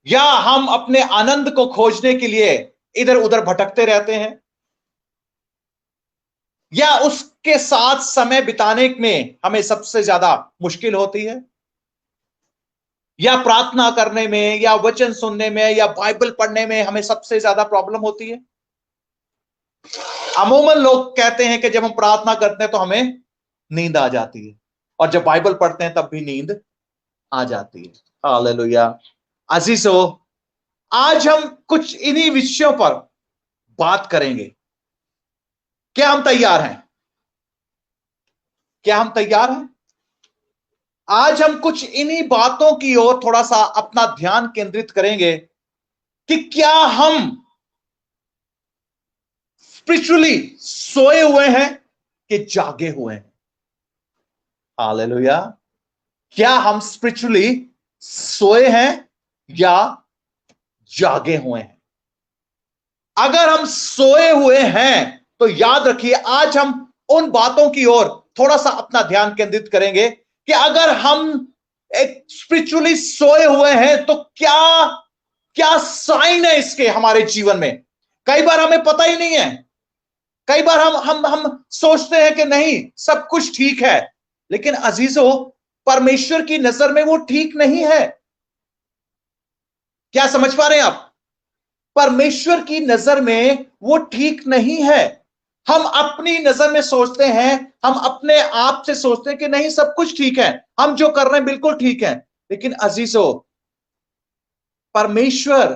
या हम अपने आनंद को खोजने के लिए इधर उधर भटकते रहते हैं, या उसके साथ समय बिताने में हमें सबसे ज्यादा मुश्किल होती है, या प्रार्थना करने में या वचन सुनने में या बाइबल पढ़ने में हमें सबसे ज्यादा प्रॉब्लम होती है। अमूमन लोग कहते हैं कि जब हम प्रार्थना करते हैं तो हमें नींद आ जाती है, और जब बाइबल पढ़ते हैं तब भी नींद आ जाती है। हालेलुया। अजीजो, आज हम कुछ इन्हीं विषयों पर बात करेंगे। क्या हम तैयार हैं? क्या हम तैयार हैं? आज हम कुछ इन्हीं बातों की ओर थोड़ा सा अपना ध्यान केंद्रित करेंगे कि क्या हम स्पिरिचुअली सोए हुए हैं कि जागे हुए हैं। हालेलुया। क्या हम स्पिरिचुअली सोए हैं या जागे हुए हैं? अगर हम सोए हुए हैं तो याद रखिए, आज हम उन बातों की ओर थोड़ा सा अपना ध्यान केंद्रित करेंगे कि अगर हम एक स्पिरिचुअली सोए हुए हैं तो क्या क्या साइन है इसके हमारे जीवन में। कई बार हमें पता ही नहीं है। कई बार हम सोचते हैं कि नहीं, सब कुछ ठीक है, लेकिन अजीजों, परमेश्वर की नजर में वो ठीक नहीं है। क्या समझ पा रहे हैं आप? परमेश्वर की नजर में वो ठीक नहीं है। हम अपनी नजर में सोचते हैं, हम अपने आप से सोचते हैं कि नहीं, सब कुछ ठीक है, हम जो कर रहे हैं बिल्कुल ठीक है। लेकिन अजीजों, परमेश्वर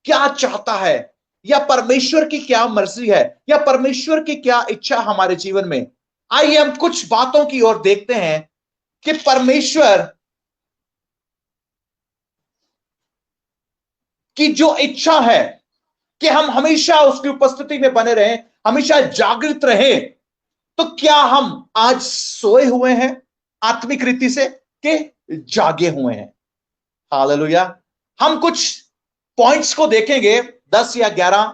क्या चाहता है, या परमेश्वर की क्या मर्जी है, या परमेश्वर की क्या इच्छा हमारे जीवन में, आइए हम कुछ बातों की ओर देखते हैं कि परमेश्वर की जो इच्छा है कि हम हमेशा उसकी उपस्थिति में बने रहें, हमेशा जागृत रहें, तो क्या हम आज सोए हुए हैं आत्मिक रीति से कि जागे हुए हैं? हालेलुया। हम कुछ पॉइंट्स को देखेंगे, 10 या 11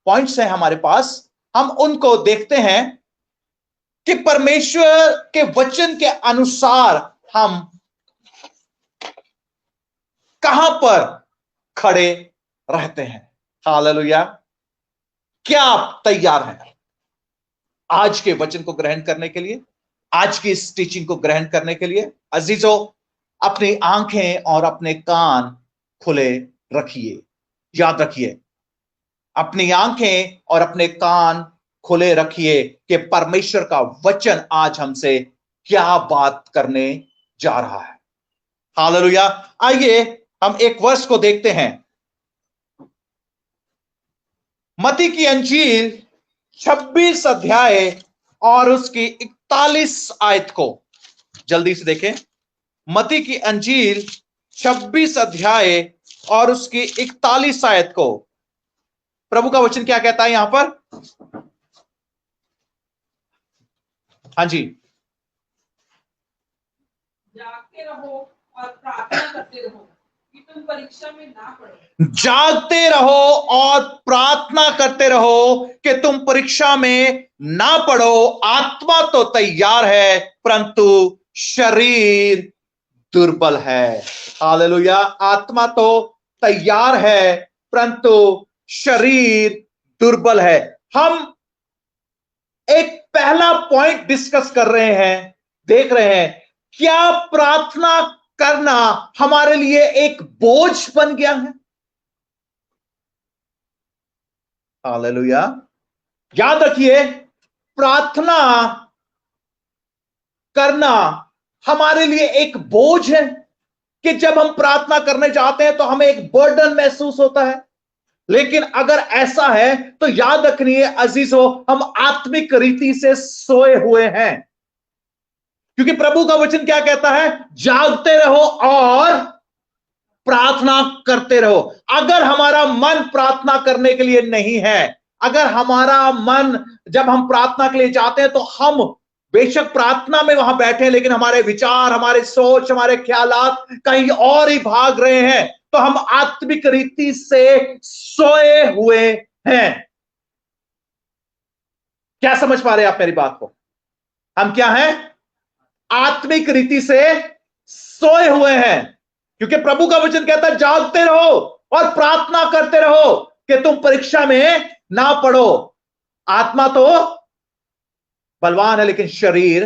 पॉइंट्स हैं हमारे पास। हम उनको देखते हैं कि परमेश्वर के वचन के अनुसार हम कहां पर खड़े रहते हैं। हालेलुया। क्या आप तैयार हैं आज के वचन को ग्रहण करने के लिए, आज की इस टीचिंग को ग्रहण करने के लिए? अजीजों, अपनी आंखें और अपने कान खुले रखिए। याद रखिए, अपनी आंखें और अपने कान खुले रखिए कि परमेश्वर का वचन आज हमसे क्या बात करने जा रहा है। हालेलुया। आइए हम एक वर्ष को देखते हैं। मत्ती की अंजील 26 अध्याय और उसकी 41 आयत को जल्दी से देखें। मत्ती की अंजील 26 अध्याय और उसकी 41 आयत को प्रभु का वचन क्या कहता है यहां पर? हाँ जी। जागते रहो और प्रार्थना करते रहो कि तुम परीक्षा में ना पड़ो। जागते रहो और प्रार्थना करते रहो कि तुम परीक्षा में ना पड़ो। आत्मा तो तैयार है परंतु शरीर दुर्बल है। हालेलुया। आत्मा तो तैयार है परंतु शरीर दुर्बल है। हम एक पहला पॉइंट डिस्कस कर रहे हैं, देख रहे हैं, क्या प्रार्थना करना हमारे लिए एक बोझ बन गया है? हालेलुया। याद रखिए, प्रार्थना करना हमारे लिए एक बोझ है कि जब हम प्रार्थना करने जाते हैं तो हमें एक बर्डन महसूस होता है। लेकिन अगर ऐसा है तो याद रखनी है अजीजों, हम आत्मिक रीति से सोए हुए हैं, क्योंकि प्रभु का वचन क्या कहता है? जागते रहो और प्रार्थना करते रहो। अगर हमारा मन प्रार्थना करने के लिए नहीं है, अगर हमारा मन, जब हम प्रार्थना के लिए जाते हैं तो हम बेशक प्रार्थना में वहां बैठे, लेकिन हमारे विचार, हमारे सोच, हमारे ख्यालात कहीं और ही भाग रहे हैं, तो हम आत्मिक रीति से सोए हुए हैं। क्या समझ पा रहे हैं आप मेरी बात को? हम क्या हैं? आत्मिक रीति से सोए हुए हैं, क्योंकि प्रभु का वचन कहता है जागते रहो। और प्रार्थना करते रहो कि तुम परीक्षा में ना पड़ो। आत्मा तो बलवान है लेकिन शरीर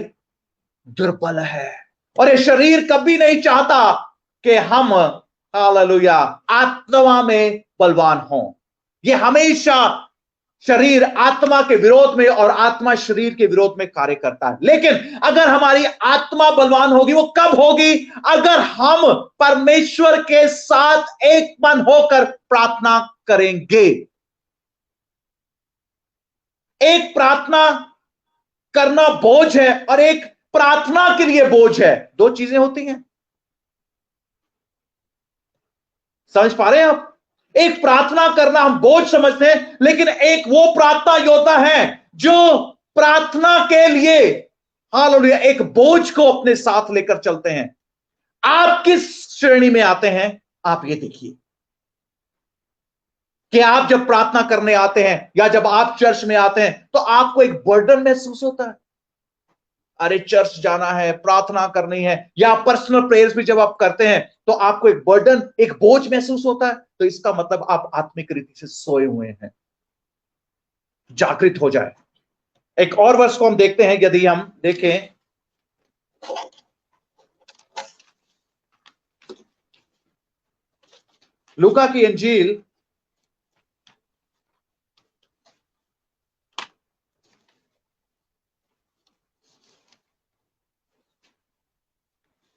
दुर्बल है, और ये शरीर कभी नहीं चाहता कि हम हालेलुया आत्मा में बलवान हों। ये हमेशा शरीर आत्मा के विरोध में और आत्मा शरीर के विरोध में कार्य करता है। लेकिन अगर हमारी आत्मा बलवान होगी, वो कब होगी? अगर हम परमेश्वर के साथ एक मन होकर प्रार्थना करेंगे। एक प्रार्थना करना बोझ है और एक प्रार्थना के लिए बोझ है, दो चीजें होती हैं। समझ पा रहे हैं आप? एक प्रार्थना करना हम बोझ समझते हैं, लेकिन एक वो प्रार्थना योद्धा है जो प्रार्थना के लिए हालेलुया एक बोझ को अपने साथ लेकर चलते हैं। आप किस श्रेणी में आते हैं? आप ये देखिए कि आप जब प्रार्थना करने आते हैं या जब आप चर्च में आते हैं तो आपको एक बर्डन महसूस होता है। अरे चर्च जाना है, प्रार्थना करनी है, या पर्सनल प्रेयर्स भी जब आप करते हैं तो आपको एक बर्डन, एक बोझ महसूस होता है। तो इसका मतलब आप आत्मिक रीति से सोए हुए हैं। जागृत हो जाए। एक और वर्ष को हम देखते हैं, यदि हम देखें लूका की इंजील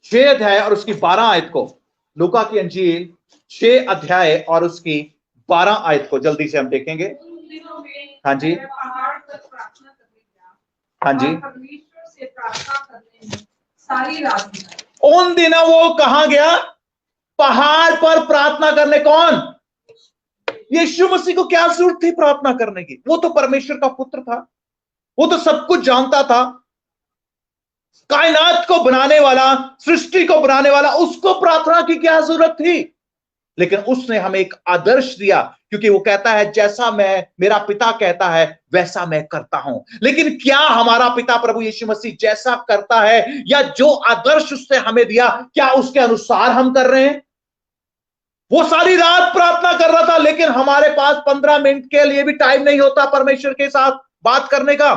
6 अध्याय और उसकी 12 आयत को, लूका की अंजील 6 अध्याय और उसकी 12 आयत को जल्दी से हम देखेंगे। हाँ जी, पहाड़ पर प्रार्थना करने गया। हाँ जी, परमेश्वर से प्रार्थना करने में सारी रात बिताई। उन दिनों वो कहां गया? पहाड़ पर प्रार्थना करने। कौन? यीशु मसीह को क्या जरूरत थी प्रार्थना करने की? वो तो परमेश्वर का पुत्र था, वो तो सब कुछ जानता था। कायनात को बनाने वाला, सृष्टि को बनाने वाला, उसको प्रार्थना की क्या जरूरत थी? लेकिन उसने हमें एक आदर्श दिया, क्योंकि वो कहता है जैसा मैं, मेरा पिता कहता है वैसा मैं करता हूं। लेकिन क्या हमारा पिता प्रभु यीशु मसीह जैसा करता है, या जो आदर्श उसने हमें दिया, क्या उसके अनुसार हम कर रहे हैं? वो सारी रात प्रार्थना कर रहा था, लेकिन हमारे पास 15 मिनट के लिए भी टाइम नहीं होता परमेश्वर के साथ बात करने का,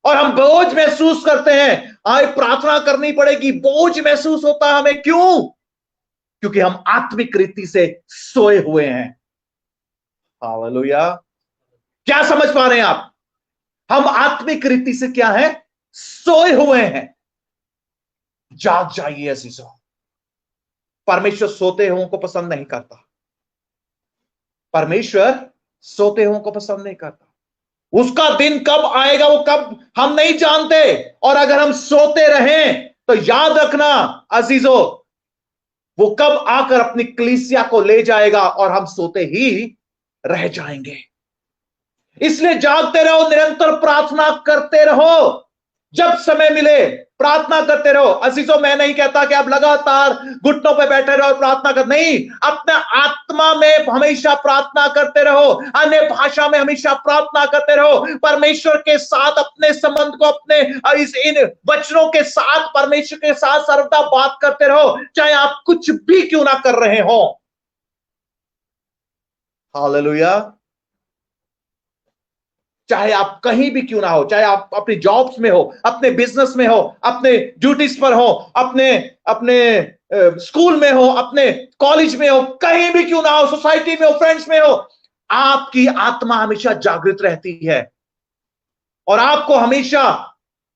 और हम बोझ महसूस करते हैं, आए प्रार्थना करनी पड़ेगी, बोझ महसूस होता है हमें। क्यों? क्योंकि हम आत्मिक रीति से सोए हुए हैं। हालेलुया। क्या समझ पा रहे हैं आप? हम आत्मिक रीति से क्या है? सोए हुए हैं। जाग जाइए अजीजों। परमेश्वर सोते हुओं को पसंद नहीं करता। परमेश्वर सोते हुओं को पसंद नहीं करता। उसका दिन कब आएगा, वो कब, हम नहीं जानते। और अगर हम सोते रहें तो याद रखना अजीजों, वो कब आकर अपनी कलीसिया को ले जाएगा और हम सोते ही रह जाएंगे। इसलिए जागते रहो, निरंतर प्रार्थना करते रहो। जब समय मिले प्रार्थना करते रहो। अजीजों, मैं नहीं कहता कि आप लगातार घुटनों पे बैठे रहो और प्रार्थना कर, नहीं, अपने आत्मा में हमेशा प्रार्थना करते रहो, अन्य भाषा में हमेशा प्रार्थना करते रहो। परमेश्वर के साथ अपने संबंध को, अपने इन वचनों के साथ परमेश्वर के साथ सर्वदा बात करते रहो, चाहे आप कुछ भी क्यों ना कर रहे हो। हालेलुया। चाहे आप कहीं भी क्यों ना हो, चाहे आप अपनी जॉब्स में हो, अपने बिजनेस में हो, अपने ड्यूटीज पर हो, अपने अपने स्कूल में हो, अपने कॉलेज में हो, कहीं भी क्यों ना हो, सोसाइटी में हो, फ्रेंड्स में हो, आपकी आत्मा हमेशा जागृत रहती है और आपको हमेशा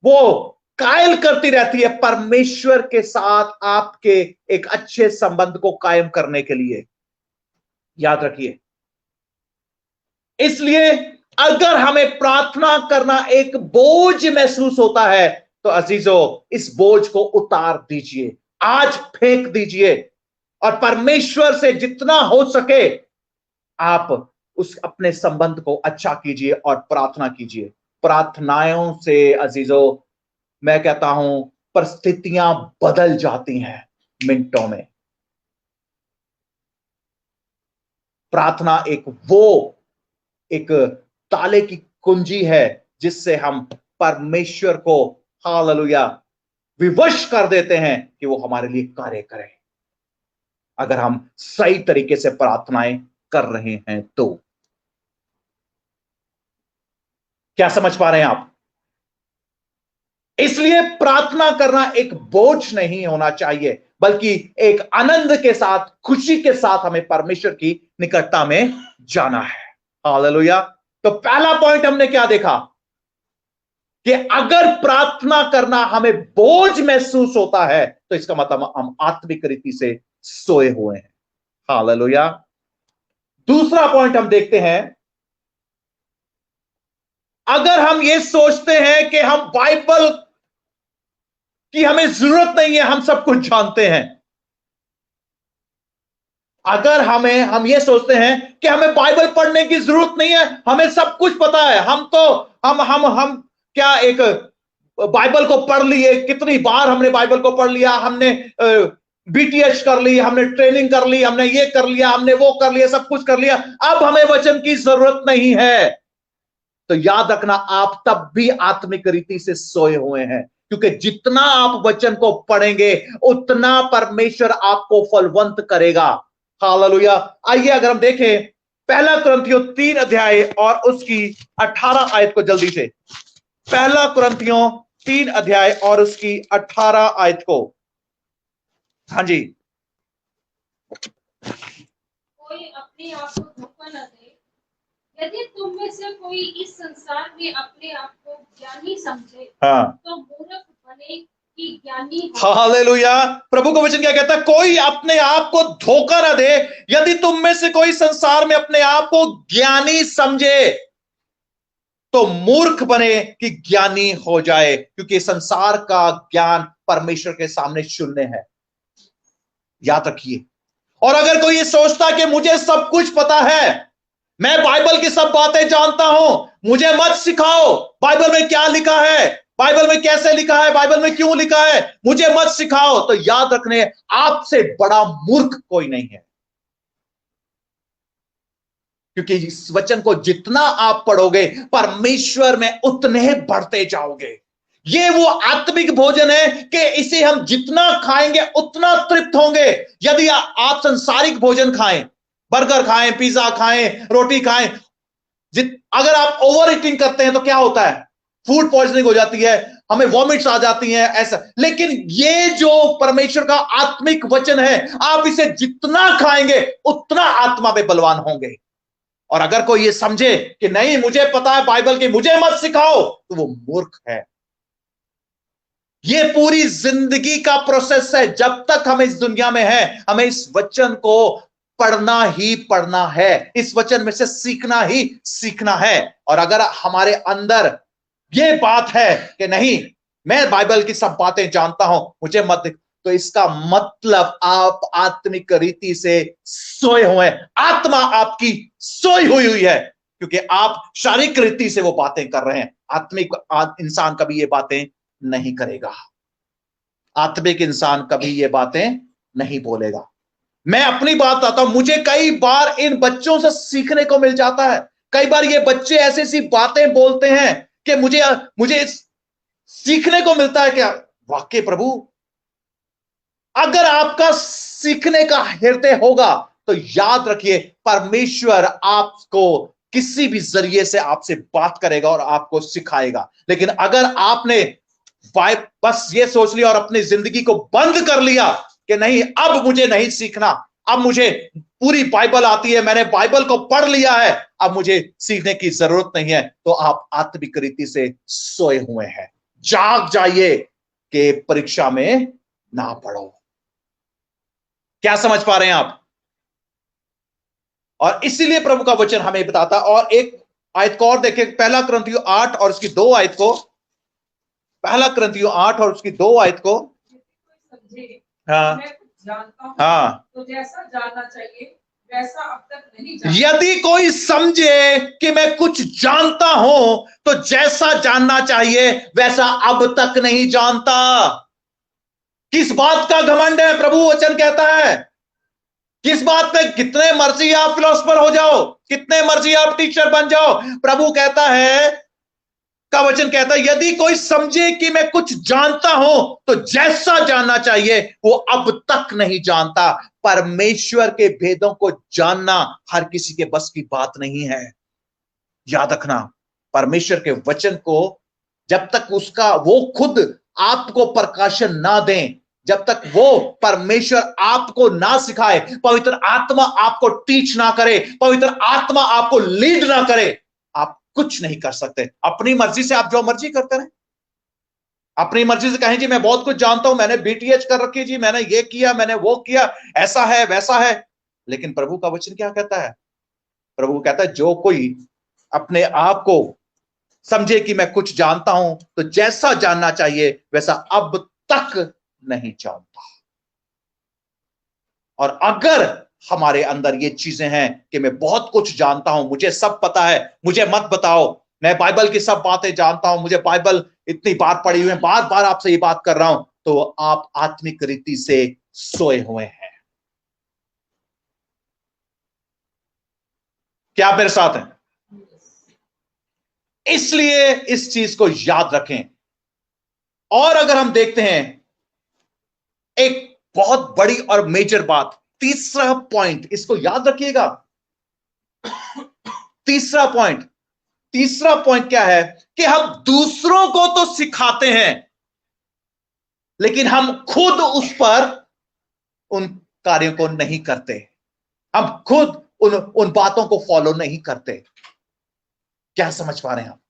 वो कायल करती रहती है परमेश्वर के साथ आपके एक अच्छे संबंध को कायम करने के लिए। याद रखिए। इसलिए अगर हमें प्रार्थना करना एक बोझ महसूस होता है तो अजीजों, इस बोझ को उतार दीजिए, आज फेंक दीजिए, और परमेश्वर से जितना हो सके आप उस अपने संबंध को अच्छा कीजिए और प्रार्थना कीजिए। प्रार्थनाओं से अजीजों, मैं कहता हूं, परिस्थितियां बदल जाती हैं मिनटों में। प्रार्थना एक ताले की कुंजी है जिससे हम परमेश्वर को हालेलुया विवश कर देते हैं कि वो हमारे लिए कार्य करें। अगर हम सही तरीके से प्रार्थनाएं कर रहे हैं तो। क्या समझ पा रहे हैं आप? इसलिए प्रार्थना करना एक बोझ नहीं होना चाहिए, बल्कि एक आनंद के साथ, खुशी के साथ हमें परमेश्वर की निकटता में जाना है। हालेलुया। तो पहला पॉइंट हमने क्या देखा कि अगर प्रार्थना करना हमें बोझ महसूस होता है तो इसका मतलब हम आत्मिक रीति से सोए हुए हैं। हालेलुया। दूसरा पॉइंट हम देखते हैं, अगर हम ये सोचते हैं कि हम बाइबल की हमें जरूरत नहीं है, हम सब कुछ जानते हैं, अगर हम ये सोचते हैं कि हमें बाइबल पढ़ने की जरूरत नहीं है, हमें सब कुछ पता है, हम तो हम क्या एक बाइबल को पढ़ लिए, कितनी बार हमने बाइबल को पढ़ लिया, हमने बीटीएच कर ली, हमने ट्रेनिंग कर ली, हमने ये कर लिया, हमने वो कर लिया, सब कुछ कर लिया, अब हमें वचन की जरूरत नहीं है। तो याद रखना, आप तब भी आत्मिक रीति से सोए हुए हैं, क्योंकि जितना आप वचन को पढ़ेंगे उतना परमेश्वर आपको फलवंत करेगा। हालेलुया। आइए अगर हम देखें पहला कुरिन्थियों 3 अध्याय और उसकी 18 आयत को जल्दी से। पहला कुरिन्थियों 3 अध्याय और उसकी 18 आयत को। हाँ जी। कोई अपने आप को धोखा न दे, यदि तुम में से कोई इस संसार में अपने आप को ज्ञानी समझे, हाँ, तो मूर्ख बने कि ज्ञानी हो। हालेलुया। प्रभु का वचन क्या कहता है? कोई अपने आप को धोखा ना दे, यदि तुम में से कोई संसार में अपने आप को ज्ञानी समझे तो मूर्ख बने कि ज्ञानी हो जाए, क्योंकि संसार का ज्ञान परमेश्वर के सामने शून्य है। याद रखिए। और अगर कोई ये सोचता कि मुझे सब कुछ पता है, मैं बाइबल की सब बातें जानता हूं, मुझे मत सिखाओ बाइबल में क्या लिखा है, बाइबल में कैसे लिखा है, बाइबल में क्यों लिखा है, मुझे मत सिखाओ, तो याद रखने, आपसे बड़ा मूर्ख कोई नहीं है। क्योंकि इस वचन को जितना आप पढ़ोगे परमेश्वर में उतने बढ़ते जाओगे। ये वो आत्मिक भोजन है कि इसे हम जितना खाएंगे उतना तृप्त होंगे। यदि आप संसारिक भोजन खाएं, बर्गर खाएं, पिज्जा खाएं, रोटी खाएं, अगर आप ओवर ईटिंग करते हैं तो क्या होता है? फूड पॉइजनिंग हो जाती है, हमें वॉमिट्स आ जाती हैं, ऐसा। लेकिन ये जो परमेश्वर का आत्मिक वचन है, आप इसे जितना खाएंगे उतना आत्मा में बलवान होंगे। और अगर कोई ये समझे कि नहीं मुझे पता है बाइबल की, मुझे मत सिखाओ, तो वो मूर्ख है। ये पूरी जिंदगी का प्रोसेस है। जब तक हम इस दुनिया में हैं, हमें इस वचन को पढ़ना ही पढ़ना है, इस वचन में से सीखना ही सीखना है। और अगर हमारे अंदर ये बात है कि नहीं, मैं बाइबल की सब बातें जानता हूं, मुझे मत, तो इसका मतलब आप आत्मिक रीति से सोए हुए हैं। आत्मा आपकी सोई हुई है, क्योंकि आप शारीरिक रीति से वो बातें कर रहे हैं। आत्मिक इंसान कभी ये बातें नहीं करेगा। आत्मिक इंसान कभी ये बातें नहीं बोलेगा। मैं अपनी बात बताता हूं, मुझे कई बार इन बच्चों से सीखने को मिल जाता है। कई बार ये बच्चे ऐसी ऐसी बातें बोलते हैं कि मुझे सीखने को मिलता है क्या वाकई प्रभु, अगर आपका सीखने का हृदय होगा तो याद रखिए परमेश्वर आपको किसी भी जरिए से आपसे बात करेगा और आपको सिखाएगा। लेकिन अगर आपने बस ये सोच लिया और अपनी जिंदगी को बंद कर लिया कि नहीं अब मुझे नहीं सीखना, अब मुझे पूरी बाइबल आती है, मैंने बाइबल को पढ़ लिया है, अब मुझे सीखने की जरूरत नहीं है, तो आप आत्मिक रीति से सोए हुए हैं। जाग जाइए कि परीक्षा में ना पढ़ो। क्या समझ पा रहे हैं आप? और इसीलिए प्रभु का वचन हमें बताता। और एक आयत को और देखें, पहला कुरिन्थियों 8 और उसकी 2 आयत को। पहला कुरिन्थियों 8 और उसकी 2 आयत को। हाँ, मैं कुछ जानता हूं, हाँ, तो जैसा जानना चाहिए वैसा अब तक नहीं जाना। यदि कोई समझे कि मैं कुछ जानता हूं तो जैसा जानना चाहिए वैसा अब तक नहीं जानता। किस बात का घमंड है? प्रभु वचन कहता है किस बात पे? कितने मर्जी आप फिलोसफर हो जाओ, कितने मर्जी आप टीचर बन जाओ, प्रभु कहता है का वचन कहता है यदि कोई समझे कि मैं कुछ जानता हूं तो जैसा जानना चाहिए वो अब तक नहीं जानता। परमेश्वर के भेदों को जानना हर किसी के बस की बात नहीं है। याद रखना, परमेश्वर के वचन को जब तक उसका वो खुद आपको प्रकाशन ना दें, जब तक वो परमेश्वर आपको ना सिखाए, पवित्र आत्मा आपको टीच ना करे, पवित्र आत्मा आपको लीड ना करे, आप कुछ नहीं कर सकते। अपनी मर्जी से आप जो मर्जी करते रहे, अपनी मर्जी से कहें जी मैं बहुत कुछ जानता हूं, मैंने बीटीएच कर रखी जी, मैंने ये किया, मैंने वो किया, ऐसा है वैसा है। लेकिन प्रभु का वचन क्या कहता है? प्रभु कहता है जो कोई अपने आप को समझे कि मैं कुछ जानता हूं तो जैसा जानना चाहिए वैसा अब तक नहीं जानता। और अगर हमारे अंदर ये चीजें हैं कि मैं बहुत कुछ जानता हूं, मुझे सब पता है, मुझे मत बताओ, मैं बाइबल की सब बातें जानता हूं, मुझे बाइबल इतनी बार पढ़ी हुई है, बार बार आपसे ये बात कर रहा हूं, तो आप आत्मिक रीति से सोए हुए हैं। क्या आप मेरे साथ हैं? इसलिए इस चीज को याद रखें। और अगर हम देखते हैं एक बहुत बड़ी और मेजर बात, तीसरा पॉइंट, इसको याद रखिएगा। तीसरा पॉइंट क्या है कि हम दूसरों को तो सिखाते हैं लेकिन हम खुद उस पर उन कार्यों को नहीं करते, हम खुद उन बातों को फॉलो नहीं करते। क्या समझ पा रहे हैं आप?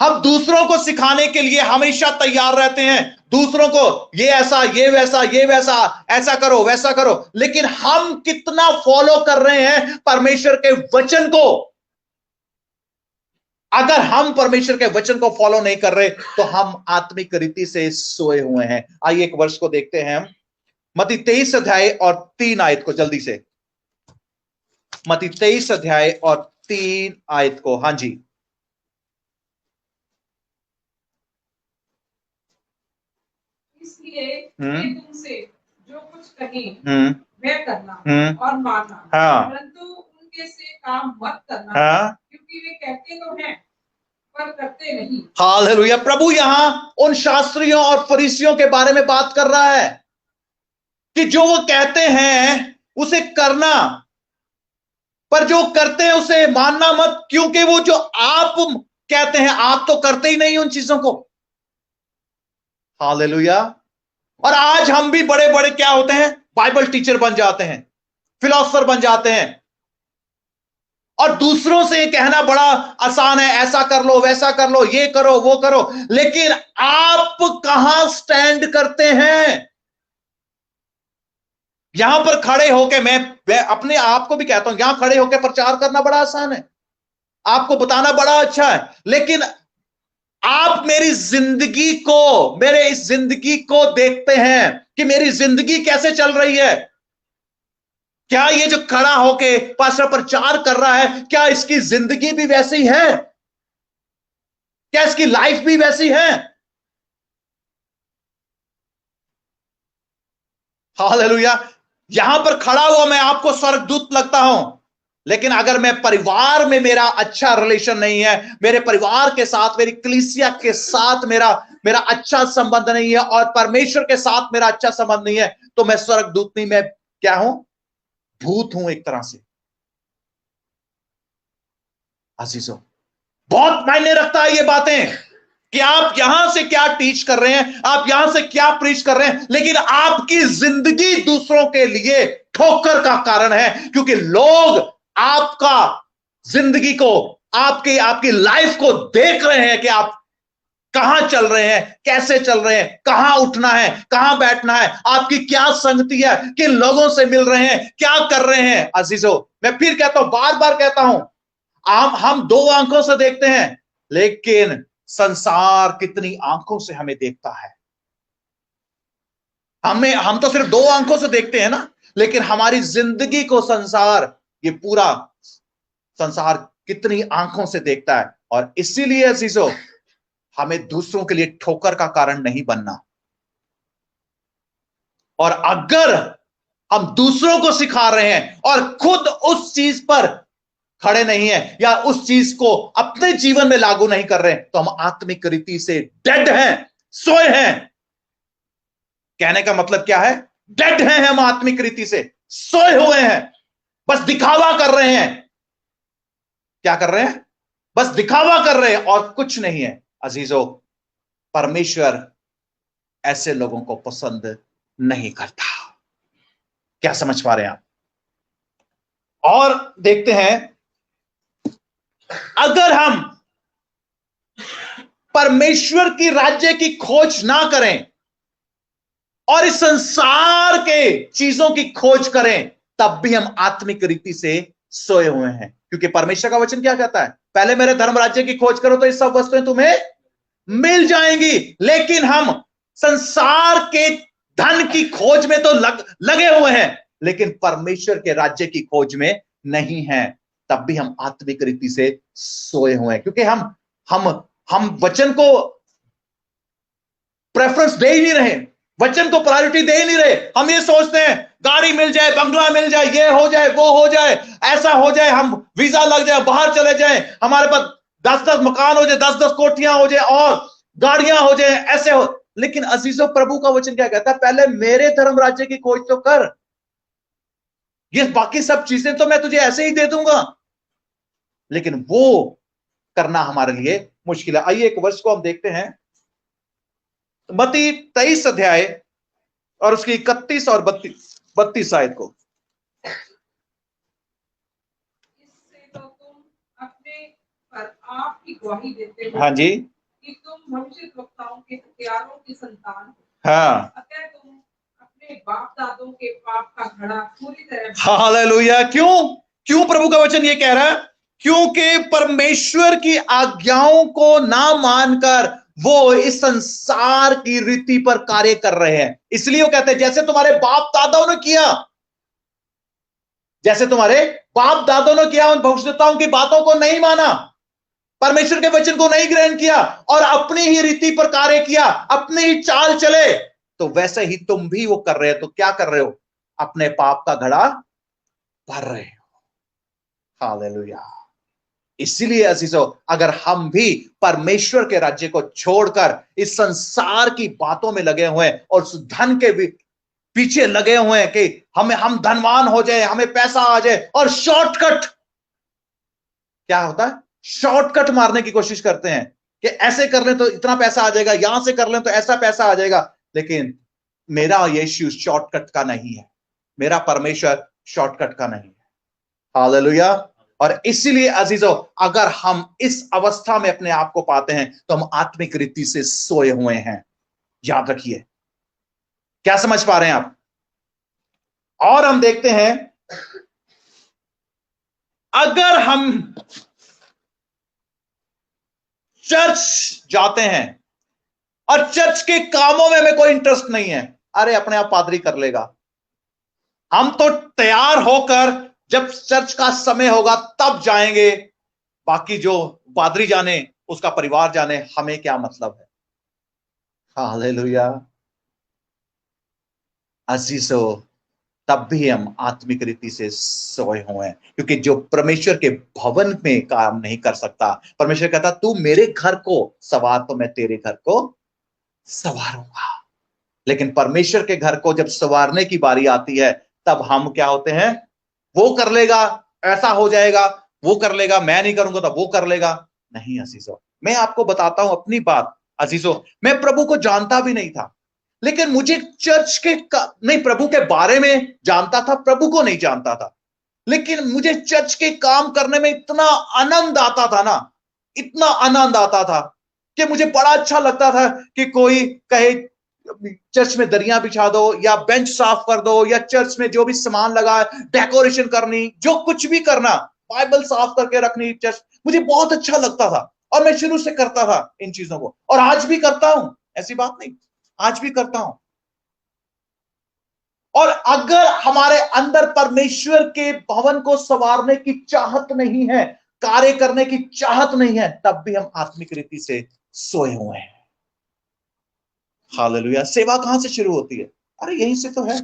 हम दूसरों को सिखाने के लिए हमेशा तैयार रहते हैं, दूसरों को ये ऐसा, ये वैसा, ये वैसा, ऐसा करो, वैसा करो, लेकिन हम कितना फॉलो कर रहे हैं परमेश्वर के वचन को? अगर हम परमेश्वर के वचन को फॉलो नहीं कर रहे तो हम आत्मिक रीति से सोए हुए हैं। आइए एक वर्ष को देखते हैं हम, मत्ती 23 अध्याय और 3 आयत को, जल्दी से। मत्ती 23 अध्याय और 3 आयत को। हां जी, इसलिए वे तुमसे जो कुछ कहें वह करना और मानना, हाँ, परंतु उनके से काम मत करना, हाँ, क्योंकि वे कहते तो हैं पर करते नहीं। हालेलुया। प्रभु यहां उन शास्त्रियों और फरीसियों के बारे में बात कर रहा है कि जो वो कहते हैं उसे करना, पर जो करते हैं उसे मानना मत, क्योंकि वो जो आप कहते हैं आप तो करते ही नहीं उन चीजों को। हालेलुया। और आज हम भी बड़े बड़े क्या होते हैं, बाइबल टीचर बन जाते हैं, फिलोसोफर बन जाते हैं, और दूसरों से कहना बड़ा आसान है, ऐसा कर लो, वैसा कर लो, ये करो, वो करो, लेकिन आप कहां स्टैंड करते हैं? यहां पर खड़े होके मैं अपने आप को भी कहता हूं, यहां खड़े होकर प्रचार करना बड़ा आसान है, आपको बताना बड़ा अच्छा है, लेकिन आप मेरी जिंदगी को, मेरे इस जिंदगी को देखते हैं कि मेरी जिंदगी कैसे चल रही है? क्या ये जो खड़ा होके पास्टर प्रचार कर रहा है, क्या इसकी जिंदगी भी वैसी है? क्या इसकी लाइफ भी वैसी है? हालेलुया। यहां पर खड़ा हुआ मैं आपको स्वर्गदूत लगता हूं, लेकिन अगर मैं परिवार में मेरा अच्छा रिलेशन नहीं है, मेरे परिवार के साथ, मेरी कलीसिया के साथ मेरा अच्छा संबंध नहीं है, और परमेश्वर के साथ मेरा अच्छा संबंध नहीं है, तो मैं स्वर्गदूत नहीं, मैं क्या हूं? भूत हूं एक तरह से। अजीजों, बहुत मायने रखता है ये बातें कि आप यहां से क्या टीच कर रहे हैं, आप यहां से क्या प्रीच कर रहे हैं, लेकिन आपकी जिंदगी दूसरों के लिए ठोकर का कारण है, क्योंकि लोग आपका जिंदगी को, आपकी लाइफ को देख रहे हैं कि आप कहां चल रहे हैं, कैसे चल रहे हैं, कहां उठना है, कहां बैठना है, आपकी क्या संगति है, किन लोगों से मिल रहे हैं, क्या कर रहे हैं। अजीजों, मैं फिर कहता हूं, बार बार कहता हूं, हम 2 आंखों से देखते हैं, लेकिन संसार कितनी आंखों से हमें देखता है? हम तो सिर्फ 2 आंखों से देखते हैं ना, लेकिन हमारी जिंदगी को संसार, ये पूरा संसार कितनी आंखों से देखता है। और इसीलिए अजीजों, हमें दूसरों के लिए ठोकर का कारण नहीं बनना। और अगर हम दूसरों को सिखा रहे हैं और खुद उस चीज पर खड़े नहीं है या उस चीज को अपने जीवन में लागू नहीं कर रहे, तो हम आत्मिक रीति से डेड हैं, सोए हैं। कहने का मतलब क्या है? डेड हैं हम, आत्मिक रीति से सोए हुए हैं, बस दिखावा कर रहे हैं। क्या कर रहे हैं? बस दिखावा कर रहे हैं और कुछ नहीं है। अजीजों, परमेश्वर ऐसे लोगों को पसंद नहीं करता। क्या समझ पा रहे हैं आप? और देखते हैं, अगर हम परमेश्वर की राज्य की खोज ना करें और इस संसार के चीजों की खोज करें, तब भी हम आत्मिक रीति से सोए हुए हैं। क्योंकि परमेश्वर का वचन क्या कहता है? पहले मेरे धर्म राज्य की खोज करो तो ये सब वस्तुएं तुम्हें मिल जाएंगी। लेकिन हम संसार के धन की खोज में तो लगे हुए हैं, लेकिन परमेश्वर के राज्य की खोज में नहीं है। तब भी हम आत्मिक रीति से सोए हुए हैं, क्योंकि हम वचन को प्रेफरेंस दे ही नहीं रहे, वचन को प्रायोरिटी दे ही नहीं रहे। हम ये सोचते हैं गाड़ी मिल जाए, बंगला मिल जाए, ये हो जाए, वो हो जाए, ऐसा हो जाए, हम वीजा लग जाए, बाहर चले जाए, हमारे पास 10-10 मकान हो जाए, 10-10 कोठियां हो जाए और गाड़ियां हो जाए, ऐसे हो। लेकिन अजीजों, प्रभु का वचन क्या कहता है? पहले मेरे धर्म राज्य की खोज तो कर, ये बाकी सब चीजें तो मैं तुझे ऐसे ही दे दूंगा। लेकिन वो करना हमारे लिए मुश्किल है। आइए एक वर्ष को हम देखते हैं, मत्ती 23 अध्याय और उसकी 31 और 32 आयत को। इससे तो तुम अपने पर आप ही गवाही देते हो, हाँ जी, कि तुम भविष्यद्वक्ताओं के हत्यारों की संतान हो। हाँ, अतः तुम अपने बाप दादों के पाप का घड़ा पूरी तरह हालेलुया। क्यों प्रभु का वचन ये कह रहा है? क्योंकि परमेश्वर की आज्ञाओं को ना मानकर वो इस संसार की रीति पर कार्य कर रहे हैं। इसलिए वो कहते हैं जैसे तुम्हारे बाप दादाओं ने किया, जैसे तुम्हारे बाप दादाओं ने किया, उन भविष्यद्वक्ताओं की बातों को नहीं माना, परमेश्वर के वचन को नहीं ग्रहण किया और अपनी ही रीति पर कार्य किया, अपनी ही चाल चले, तो वैसे ही तुम भी वो कर रहे हो। तो क्या कर रहे हो? अपने पाप का घड़ा भर रहे हो। हालेलुया। इसीलिए अजीजों, अगर हम भी परमेश्वर के राज्य को छोड़कर इस संसार की बातों में लगे हुए हैं और उस धन के पीछे लगे हुए हैं कि हम धनवान हो जाए, हमें पैसा आ जाए, और शॉर्टकट क्या होता है? शॉर्टकट मारने की कोशिश करते हैं कि ऐसे कर लें तो इतना पैसा आ जाएगा, यहां से कर लें तो ऐसा पैसा आ जाएगा। लेकिन मेरा यीशु शॉर्टकट का नहीं है, मेरा परमेश्वर शॉर्टकट का नहीं है। हालेलुया। और इसीलिए अजीजों, अगर हम इस अवस्था में अपने आप को पाते हैं तो हम आत्मिक रीति से सोए हुए हैं। याद रखिए। क्या समझ पा रहे हैं आप? और हम देखते हैं, अगर हम चर्च जाते हैं और चर्च के कामों में हमें कोई इंटरेस्ट नहीं है, अरे अपने आप पादरी कर लेगा, हम तो तैयार होकर जब चर्च का समय होगा तब जाएंगे, बाकी जो पादरी जाने, उसका परिवार जाने, हमें क्या मतलब है। हालेलुया। अजीजों, तब भी हम आत्मिक रीति से सोए हुए हैं, क्योंकि जो परमेश्वर के भवन में काम नहीं कर सकता, परमेश्वर कहता तू मेरे घर को सवार तो मैं तेरे घर को सवारूंगा। लेकिन परमेश्वर के घर को जब सवारने की बारी आती है, तब हम क्या होते हैं? वो कर लेगा, ऐसा हो जाएगा, वो कर लेगा, मैं नहीं करूंगा तो वो कर लेगा। नहीं अजीजों, मैं आपको बताता हूं अपनी बात। अजीजों, मैं प्रभु को जानता भी नहीं था, लेकिन मुझे चर्च के नहीं, प्रभु के बारे में जानता था, प्रभु को नहीं जानता था। लेकिन मुझे चर्च के काम करने में इतना आनंद आता था ना, इतना आनंद आता था कि मुझे बड़ा अच्छा लगता था कि कोई कहे चर्च में दरियां बिछा दो या बेंच साफ कर दो या चर्च में जो भी सामान लगा है डेकोरेशन करनी, जो कुछ भी करना, बाइबल साफ करके रखनी, चर्च, मुझे बहुत अच्छा लगता था और मैं शुरू से करता था इन चीजों को, और आज भी करता हूं, ऐसी बात नहीं, आज भी करता हूं। और अगर हमारे अंदर परमेश्वर के भवन को संवारने की चाहत नहीं है, कार्य करने की चाहत नहीं है, तब भी हम आत्मिक रीति से सोए हुए हैं। हालेलुया। सेवा कहां से शुरू होती है? अरे यहीं से तो है,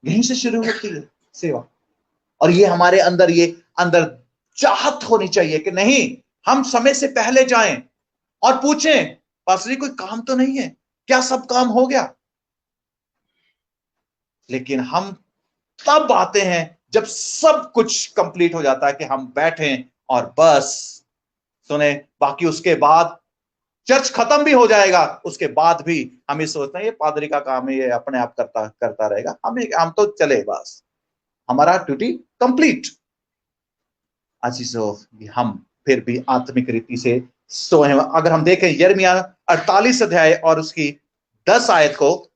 यहीं से शुरू होती है सेवा। और ये हमारे अंदर चाहत होनी चाहिए कि नहीं, हम समय से पहले जाएं और पूछें, पास्टर जी कोई काम तो नहीं है क्या, सब काम हो गया? लेकिन हम तब आते हैं जब सब कुछ कंप्लीट हो जाता है कि हम बैठें और बस सुने। बाकी उसके बाद चर्च खत्म भी हो जाएगा, उसके बाद भी हम ये सोचते हैं ये पादरी का काम है, ये अपने आप करता रहेगा, हम तो चले, बस हमारा ड्यूटी कंप्लीट। अजीजों, हम फिर भी आत्मिक रीति से सोए। अगर हम देखें यिर्मयाह 48 अध्याय और उसकी 10 आयत को,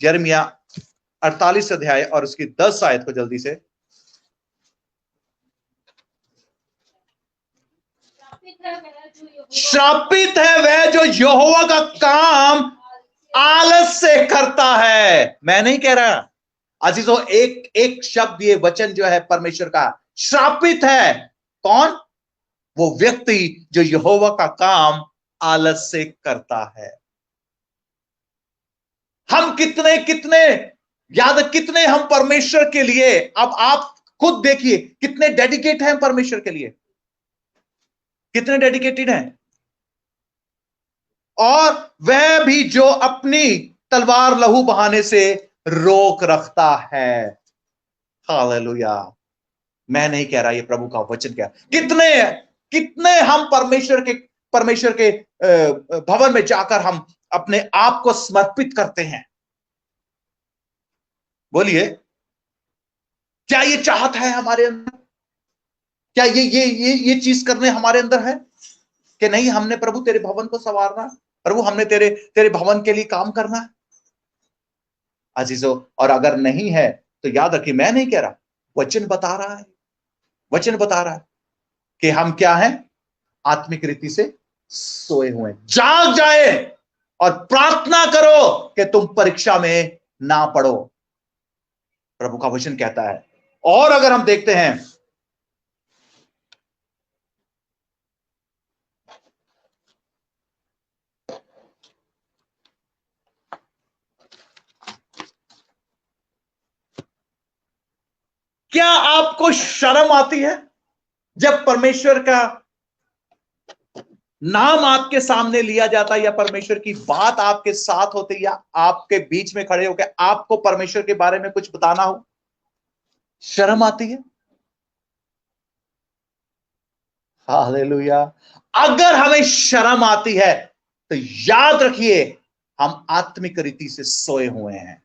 यिर्मयाह 48 अध्याय और उसकी 10 आयत को जल्दी से। श्रापित है वह जो यहोवा का काम आलस से करता है। मैं नहीं कह रहा अजीजों, एक शब्द, ये वचन जो है परमेश्वर का, श्रापित है कौन? वो व्यक्ति जो यहोवा का काम आलस से करता है। हम कितने हम परमेश्वर के लिए, अब आप खुद देखिए कितने डेडिकेट हैं परमेश्वर के लिए, कितने डेडिकेटेड हैं। और वह भी जो अपनी तलवार लहू बहाने से रोक रखता है। हालेलुया। मैं नहीं कह रहा, ये प्रभु का वचन क्या, कितने हम परमेश्वर के भवन में जाकर हम अपने आप को समर्पित करते हैं। बोलिए, क्या ये चाहत है हमारे अंदर? क्या ये चीज करने हमारे अंदर है कि नहीं, हमने प्रभु तेरे भवन को संवारना, प्रभु हमने तेरे भवन के लिए काम करना है। अजीजों, और अगर नहीं है तो याद रखिए, मैं नहीं कह रहा, वचन बता रहा है, वचन बता रहा है कि हम क्या हैं, आत्मिक रीति से सोए हुए। जाग जाए और प्रार्थना करो कि तुम परीक्षा में ना पड़ो, प्रभु का वचन कहता है। और अगर हम देखते हैं क्या आपको शर्म आती है जब परमेश्वर का नाम आपके सामने लिया जाता है, या परमेश्वर की बात आपके साथ होती, या आपके बीच में खड़े होकर आपको परमेश्वर के बारे में कुछ बताना हो? शर्म आती है? हालेलुया। अगर हमें शर्म आती है तो याद रखिए हम आत्मिक रीति से सोए हुए हैं।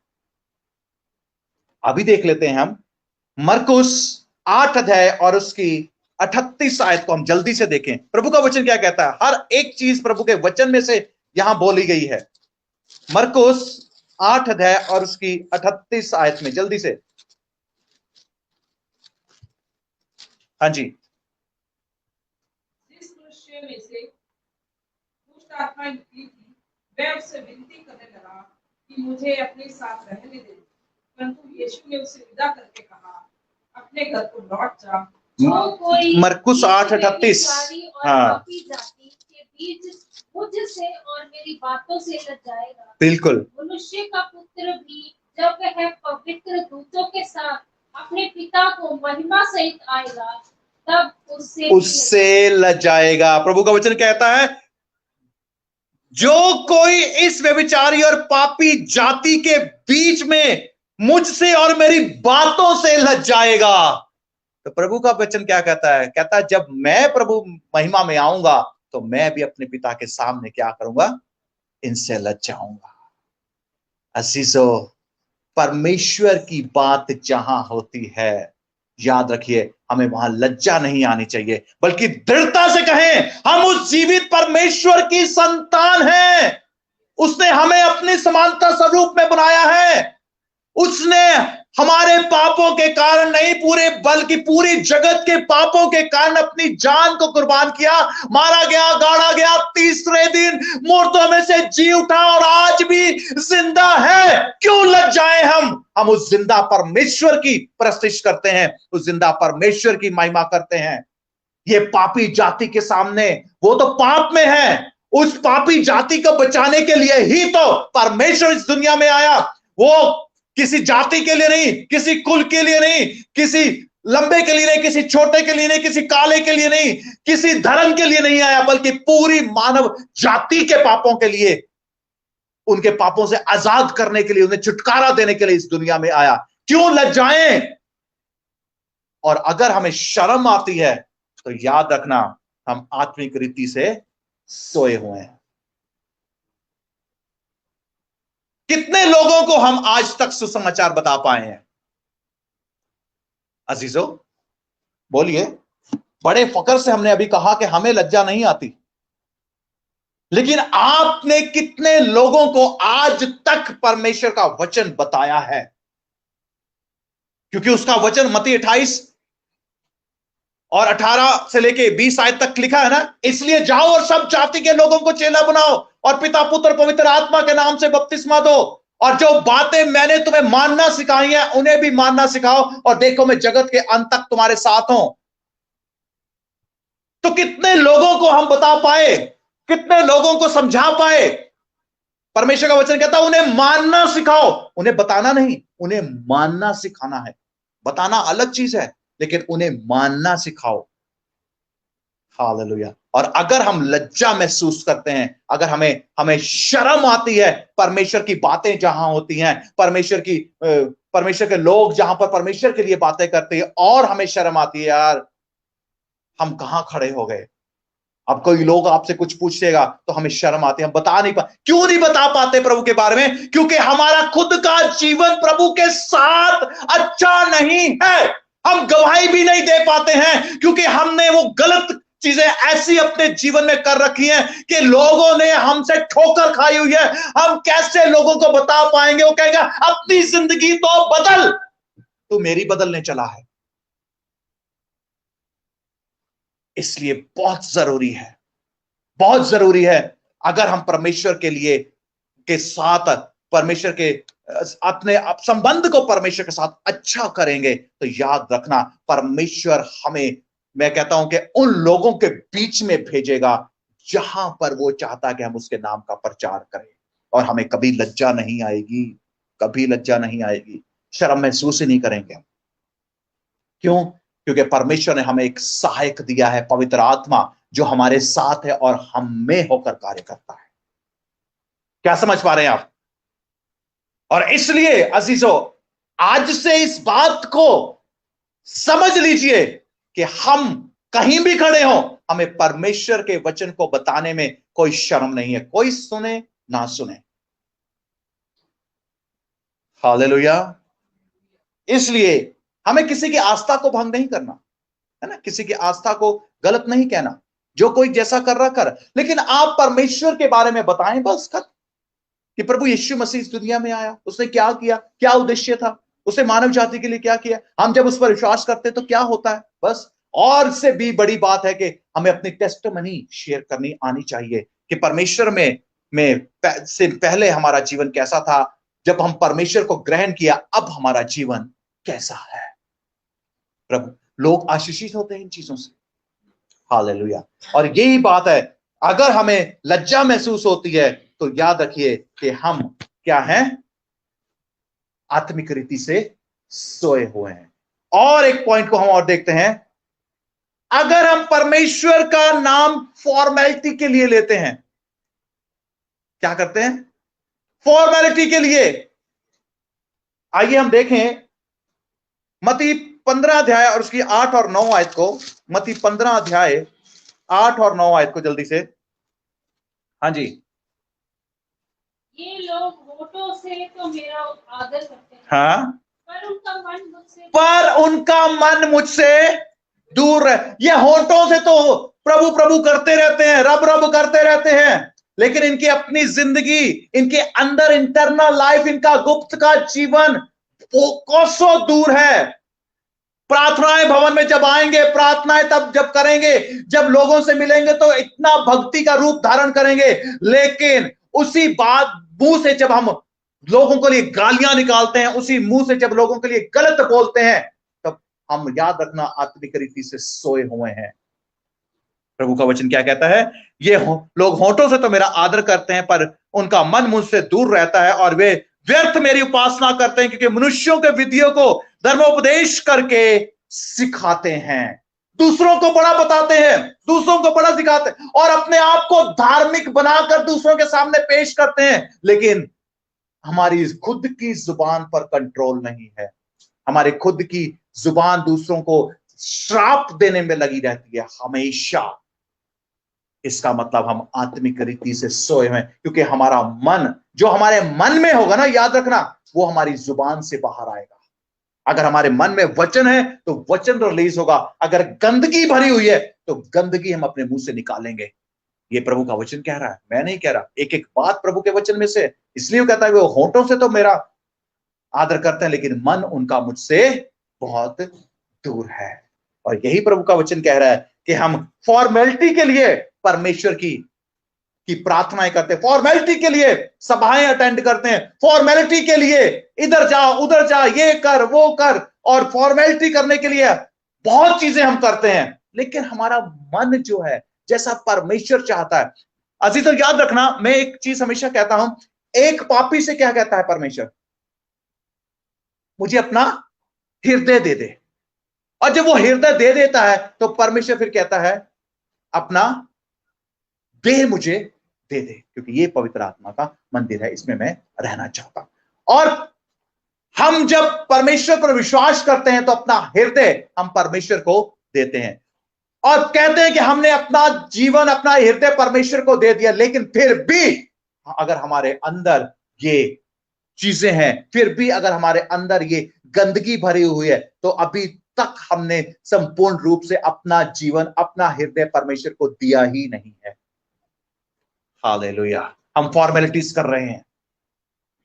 अभी देख लेते हैं हम मरकुस 8 अध्याय और उसकी 38 आयत को हम जल्दी से देखें। प्रभु का वचन क्या कहता है? हर एक चीज प्रभु के वचन में से यहां बोली गई है। मरकुस 8 अध्याय और उसकी 38 आयत में जल्दी से। हाँ जी। जिस मनुष्य में से दुष्ट आत्मा निकली थी, वह उससे विनती करने लगा कि मुझे अपने साथ रहने दे, परंतु यीशु ने उसे विदा करके कहा, अपने घर को लौट जा। मरकुस 8:38। हाँ, मुझसे और मेरी बातों से लज जाएगा। बिल्कुल। मनुष्य का पुत्र भी जब वह पवित्र दूतों के साथ अपने पिता को महिमा सहित आएगा, तब उससे लज जाएगा। प्रभु का वचन कहता है, जो कोई इस व्यभिचारी और पापी जाति के बीच में मुझसे और मेरी बातों से लज जाएगा। तो प्रभु का वचन क्या कहता है? कहता है जब मैं प्रभु महिमा में आऊंगा तो मैं भी अपने पिता के सामने क्या करूंगा? इनसे लज जाऊंगा। अजीजों, परमेश्वर की बात जहां होती है, याद रखिए हमें वहां लज्जा नहीं आनी चाहिए, बल्कि दृढ़ता से कहें हम उस जीवित परमेश्वर की संतान हैं। उसने हमें अपनी समानता स्वरूप में बनाया है। उसने हमारे पापों के कारण नहीं, बल्कि पूरी जगत के पापों के कारण अपनी जान को कुर्बान किया, मारा गया, गाड़ा गया, तीसरे दिन मुर्दों में से जी उठा और आज भी जिंदा है। क्यों लज जाए हम उस जिंदा परमेश्वर की प्रस्तिश करते हैं, उस जिंदा परमेश्वर की महिमा करते हैं। ये पापी जाति के सामने, वो तो पाप में है, उस पापी जाति को बचाने के लिए ही तो परमेश्वर इस दुनिया में आया। वो किसी जाति के लिए नहीं, किसी कुल के लिए नहीं, किसी लंबे के लिए नहीं, किसी छोटे के लिए नहीं, किसी काले के लिए नहीं, किसी धर्म के लिए नहीं आया, बल्कि पूरी मानव जाति के पापों के लिए, उनके पापों से आजाद करने के लिए, उन्हें छुटकारा देने के लिए इस दुनिया में आया। क्यों लज्जाएं? और अगर हमें शर्म आती है तो याद रखना हम आत्मिक रीति से सोए हुए हैं। कितने लोगों को हम आज तक सुसमाचार बता पाए हैं? अजीजों बोलिए। बड़े फकर से हमने अभी कहा कि हमें लज्जा नहीं आती, लेकिन आपने कितने लोगों को आज तक परमेश्वर का वचन बताया है? क्योंकि उसका वचन मत्ती 28 और 18 से लेके 20 आयत तक लिखा है ना, इसलिए जाओ और सब जाति के लोगों को चेला बनाओ और पिता पुत्र पवित्र आत्मा के नाम से बपतिस्मा दो, और जो बातें मैंने तुम्हें मानना सिखाई हैं उन्हें भी मानना सिखाओ, और देखो मैं जगत के अंत तक तुम्हारे साथ हूं। तो कितने लोगों को हम बता पाए, कितने लोगों को समझा पाए? परमेश्वर का वचन कहता है उन्हें मानना सिखाओ, उन्हें बताना नहीं, उन्हें मानना सिखाना है। बताना अलग चीज है, लेकिन उन्हें मानना सिखाओ। हालेलुया। और अगर हम लज्जा महसूस करते हैं, अगर हमें शर्म आती है, परमेश्वर की बातें जहां होती हैं, परमेश्वर के लोग जहां पर परमेश्वर के लिए बातें करते हैं, और हमें शर्म आती है, यार हम कहां खड़े हो गए। अब कोई लोग आपसे कुछ पूछेगा तो हमें शर्म आती है, हम बता नहीं पाते। क्यों नहीं बता पाते प्रभु के बारे में? क्योंकि हमारा खुद का जीवन प्रभु के साथ अच्छा नहीं है। हम गवाही भी नहीं दे पाते हैं, क्योंकि हमने वो गलत चीजें ऐसी अपने जीवन में कर रखी हैं कि लोगों ने हमसे ठोकर खाई हुई है। हम कैसे लोगों को बता पाएंगे? वो कहेगा अपनी जिंदगी तो बदल, तू मेरी बदलने चला है। इसलिए बहुत जरूरी है अगर हम परमेश्वर के लिए के साथ परमेश्वर के अपने संबंध को परमेश्वर के साथ अच्छा करेंगे, तो याद रखना परमेश्वर हमें, मैं कहता हूं कि उन लोगों के बीच में भेजेगा जहां पर वो चाहता है कि हम उसके नाम का प्रचार करें, और हमें कभी लज्जा नहीं आएगी, कभी लज्जा नहीं आएगी, शर्म महसूस ही नहीं करेंगे। क्यों? क्योंकि परमेश्वर ने हमें एक सहायक दिया है, पवित्र आत्मा, जो हमारे साथ है और हम में होकर कार्य करता है। क्या समझ पा रहे हैं आप? और इसलिए अजीजों, आज से इस बात को समझ लीजिए कि हम कहीं भी खड़े हों, हमें परमेश्वर के वचन को बताने में कोई शर्म नहीं है, कोई सुने ना सुने। हालेलुया। इसलिए हमें किसी की आस्था को भंग नहीं करना है ना, किसी की आस्था को गलत नहीं कहना। जो कोई जैसा कर रहा कर, लेकिन आप परमेश्वर के बारे में बताएं बस, कि प्रभु यीशु मसीह इस दुनिया में आया, उसने क्या किया, क्या उद्देश्य था, उसने मानव जाति के लिए क्या किया, हम जब उस पर विश्वास करते तो क्या होता है, बस। और से भी बड़ी बात है कि हमें अपनी टेस्टिमनी शेयर करनी आनी चाहिए कि परमेश्वर में से पहले हमारा जीवन कैसा था, जब हम परमेश्वर को ग्रहण किया अब हमारा जीवन कैसा है। प्रभु, लोग आशीषित होते हैं इन चीजों से। हालेलुया। और यही बात है, अगर हमें लज्जा महसूस होती है तो याद रखिए कि हम क्या हैं? आत्मिक रीति से सोए हुए हैं। और एक पॉइंट को हम और देखते हैं, अगर हम परमेश्वर का नाम फॉर्मेलिटी के लिए लेते हैं, क्या करते हैं? फॉर्मेलिटी के लिए। आइए हम देखें मत्ती 15 अध्याय और उसकी 8 और 9 आयत को। मत्ती 15 अध्याय 8 और 9 आयत को जल्दी से। हाँ जी। ये लोग होठों से तो मेरा आदर करते हैं, हाँ, पर उनका मन मुझसे दूर है। ये होठों से तो प्रभु प्रभु करते रहते हैं, रब रब करते रहते हैं, लेकिन इनकी अपनी जिंदगी, इनके अंदर इंटरनल लाइफ, इनका गुप्त का जीवन वो कोसों दूर है। प्रार्थनाएं भवन में जब आएंगे, प्रार्थनाएं तब जब करेंगे, जब लोगों से मिलेंगे तो इतना भक्ति का रूप धारण करेंगे, लेकिन उसी बात मुंह से जब हम लोगों के लिए गालियां निकालते हैं, उसी मुंह से जब लोगों के लिए गलत बोलते हैं, तब हम याद रखना आत्मिक रीति से सोए हुए हैं। प्रभु का वचन क्या कहता है? ये लोग होठों से तो मेरा आदर करते हैं, पर उनका मन मुझसे दूर रहता है, और वे व्यर्थ मेरी उपासना करते हैं, क्योंकि मनुष्यों के विधियों को धर्मोपदेश करके सिखाते हैं, दूसरों को बड़ा बताते हैं, दूसरों को बड़ा सिखाते हैं और अपने आप को धार्मिक बनाकर दूसरों के सामने पेश करते हैं, लेकिन हमारी खुद की जुबान पर कंट्रोल नहीं है। हमारी खुद की जुबान दूसरों को श्राप देने में लगी रहती है हमेशा। इसका मतलब हम आत्मिक रीति से सोए हैं, क्योंकि हमारा मन, जो हमारे मन में होगा ना, याद रखना, वो हमारी जुबान से बाहर आएगा। अगर हमारे मन में वचन है तो वचन रिलीज होगा, अगर गंदगी भरी हुई है तो गंदगी हम अपने मुंह से निकालेंगे। ये प्रभु का वचन कह रहा है, मैं नहीं कह रहा। एक एक बात प्रभु के वचन में से, इसलिए वो कहता है वो होठों से तो मेरा आदर करते हैं, लेकिन मन उनका मुझसे बहुत दूर है। और यही प्रभु का वचन कह रहा है कि हम फॉर्मेलिटी के लिए परमेश्वर की प्रार्थनाएं करते हैं, फॉर्मेलिटी के लिए सभाएं अटेंड करते हैं, फॉर्मेलिटी के लिए इधर जा उधर जा, ये कर वो कर, और फॉर्मेलिटी करने के लिए बहुत चीजें हम करते हैं, लेकिन हमारा मन जो है जैसा परमेश्वर चाहता है। अजी तो याद रखना, मैं एक चीज हमेशा कहता हूं, एक पापी से क्या कहता है परमेश्वर? मुझे अपना हृदय दे दे। और जब वो हृदय दे देता है तो परमेश्वर फिर कहता है अपना देह मुझे दे दे, क्योंकि ये पवित्र आत्मा का मंदिर है, इसमें मैं रहना चाहता हूं। और हम जब परमेश्वर पर विश्वास करते हैं तो अपना हृदय हम परमेश्वर को देते हैं और कहते हैं कि हमने अपना जीवन, अपना हृदय परमेश्वर को दे दिया, लेकिन फिर भी अगर हमारे अंदर ये चीजें हैं, फिर भी अगर हमारे अंदर ये गंदगी भरी हुई है, तो अभी तक हमने संपूर्ण रूप से अपना जीवन, अपना हृदय परमेश्वर को दिया ही नहीं है। हालेलुया। हम फॉर्मेलिटीज कर रहे हैं,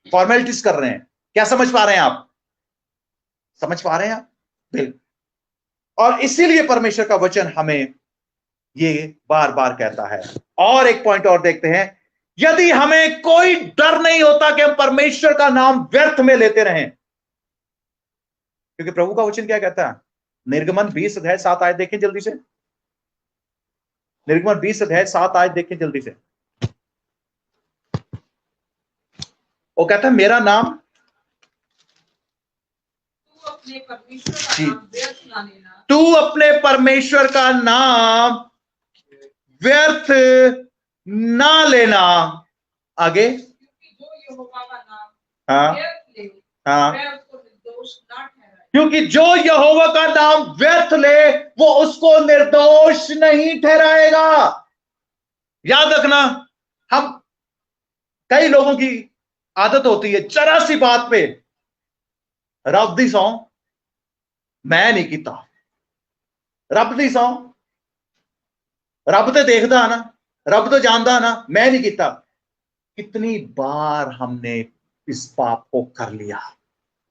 फॉर्मेलिटीज कर रहे हैं। क्या समझ पा रहे हैं आप? समझ पा रहे हैं आप? बिल्कुल। और इसीलिए परमेश्वर का वचन हमें ये बार बार कहता है। और एक पॉइंट और देखते हैं, यदि हमें कोई डर नहीं होता कि हम परमेश्वर का नाम व्यर्थ में लेते रहें, क्योंकि प्रभु का वचन क्या कहता है? निर्गमन 20 अध्याय 7 आयत देखें जल्दी से। निर्गमन 20 अध्याय 7 आयत देखें जल्दी से। वो कहता है मेरा नाम तू अपने परमेश्वर का नाम व्यर्थ ना लेना। आगे, हाँ हाँ, क्योंकि जो यहोवा का नाम व्यर्थ ले वो उसको निर्दोष नहीं ठहराएगा। याद रखना, हम कई लोगों की आदत होती है जरा सी बात पे रब दी सौ मैं नहीं किता, रब दी सौ, रब तो देखता है ना, रब तो जानता है ना, मैं नहीं किता। कितनी बार हमने इस पाप को कर लिया।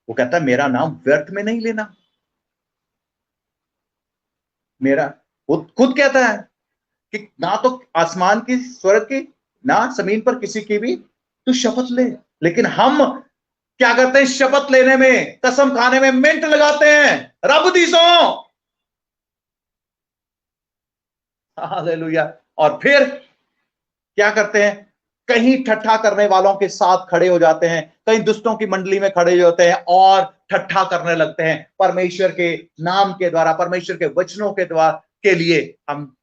वो कहता है मेरा नाम व्यर्थ में नहीं लेना। मेरा, वो खुद कहता है कि ना तो आसमान की, स्वर्ग की, ना जमीन पर किसी की भी तू शपथ ले। लेकिन हम क्या करते हैं? शपथ लेने में, कसम खाने में मिनट लगाते हैं। रब दी सो, हालेलुया। और फिर क्या करते हैं? कहीं ठट्ठा करने वालों के साथ खड़े हो जाते हैं, कहीं दुष्टों की मंडली में खड़े होते हैं और ठट्ठा करने लगते हैं परमेश्वर के नाम के द्वारा, परमेश्वर के वचनों के द्वारा के लिए हम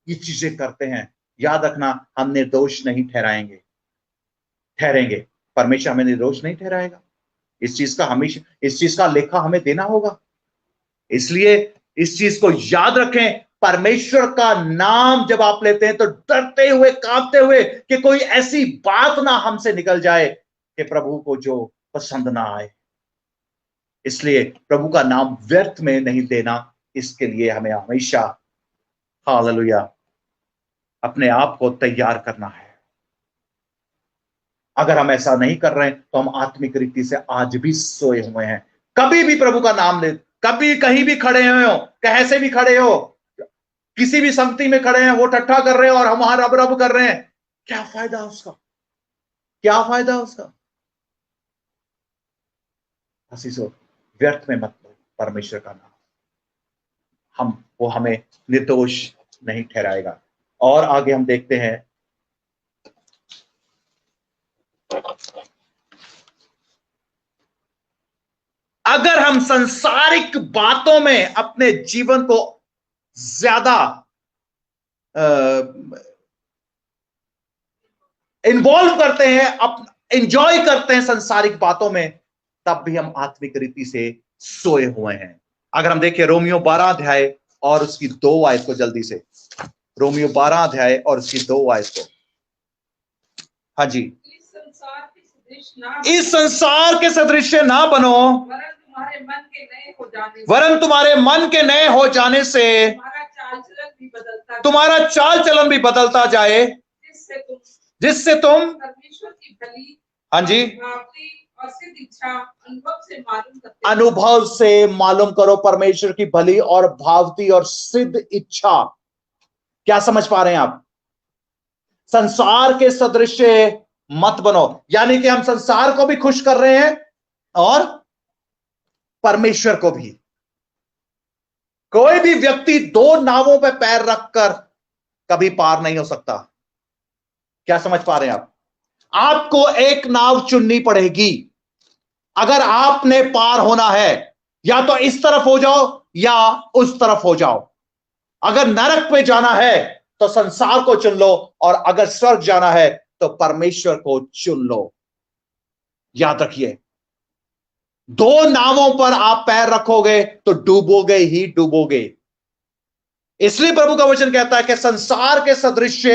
ये चीजें करते हैं। याद रखना, हम निर्दोष नहीं ठहरेंगे। परमेश्वर हमें निर्दोष नहीं ठहराएगा। इस चीज का हमेशा, इस चीज का लेखा हमें देना होगा। इसलिए इस चीज को याद रखें, परमेश्वर का नाम जब आप लेते हैं तो डरते हुए, कांपते हुए कि कोई ऐसी बात ना हमसे निकल जाए कि प्रभु को जो पसंद ना आए। इसलिए प्रभु का नाम व्यर्थ में नहीं देना, इसके लिए हमें हमेशा, हालेलुया, अपने आप को तैयार करना है। अगर हम ऐसा नहीं कर रहे हैं तो हम आत्मिक रीति से आज भी सोए हुए हैं। कभी भी प्रभु का नाम ले, कभी कहीं भी खड़े हुए हो, कैसे भी खड़े हो, किसी भी संगति में खड़े हैं, वो ठट्ठा कर रहे हैं और हम वहां रब रब कर रहे हैं, क्या फायदा उसका? क्या फायदा उसका? हसीसो, व्यर्थ में मत लो परमेश्वर का नाम। वो हमें निर्दोष नहीं ठहराएगा। और आगे हम देखते हैं, अगर हम संसारिक बातों में अपने जीवन को ज्यादा इन्वॉल्व करते हैं, एंजॉय करते हैं संसारिक बातों में, तब भी हम आत्मिक रीति से सोए हुए हैं। अगर हम देखें रोमियो 12 अध्याय और उसकी 2 आयत को जल्दी से, रोमियो 12 अध्याय और उसकी 2 आयत को। हाँ जी, इस संसार के सदृश ना बनो, वरन तुम्हारे मन के नए हो जाने से, वरन तुम्हारे मन के नए हो जाने से तुम्हारा चाल चलन भी बदलता जाए, जिससे तुम परमेश्वर की भली, हाँ जी, और सिद्ध इच्छा अनुभव से मालूम करो। परमेश्वर की भली और भावती और सिद्ध इच्छा। क्या समझ पा रहे हैं आप? संसार के सदृश मत बनो, यानी कि हम संसार को भी खुश कर रहे हैं और परमेश्वर को भी। कोई भी व्यक्ति 2 नावों पर पैर रखकर कभी पार नहीं हो सकता। क्या समझ पा रहे हैं आप? आपको एक नाव चुननी पड़ेगी। अगर आपने पार होना है, या तो इस तरफ हो जाओ या उस तरफ हो जाओ। अगर नरक पे जाना है तो संसार को चुन लो, और अगर स्वर्ग जाना है तो परमेश्वर को चुन लो। याद रखिए, 2 नावों पर आप पैर रखोगे तो डूबोगे ही डूबोगे। इसलिए प्रभु का वचन कहता है कि संसार के सदृश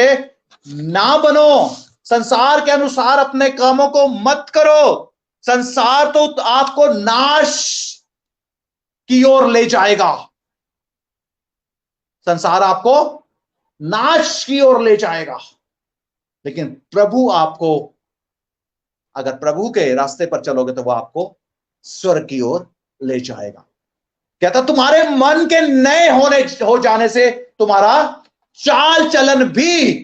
ना बनो, संसार के अनुसार अपने कामों को मत करो। संसार तो आपको नाश की ओर ले जाएगा, संसार आपको नाश की ओर ले जाएगा। लेकिन प्रभु आपको, अगर प्रभु के रास्ते पर चलोगे तो वह आपको स्वर्ग की ओर ले जाएगा। कहता तुम्हारे मन के नए हो जाने से तुम्हारा चाल चलन भी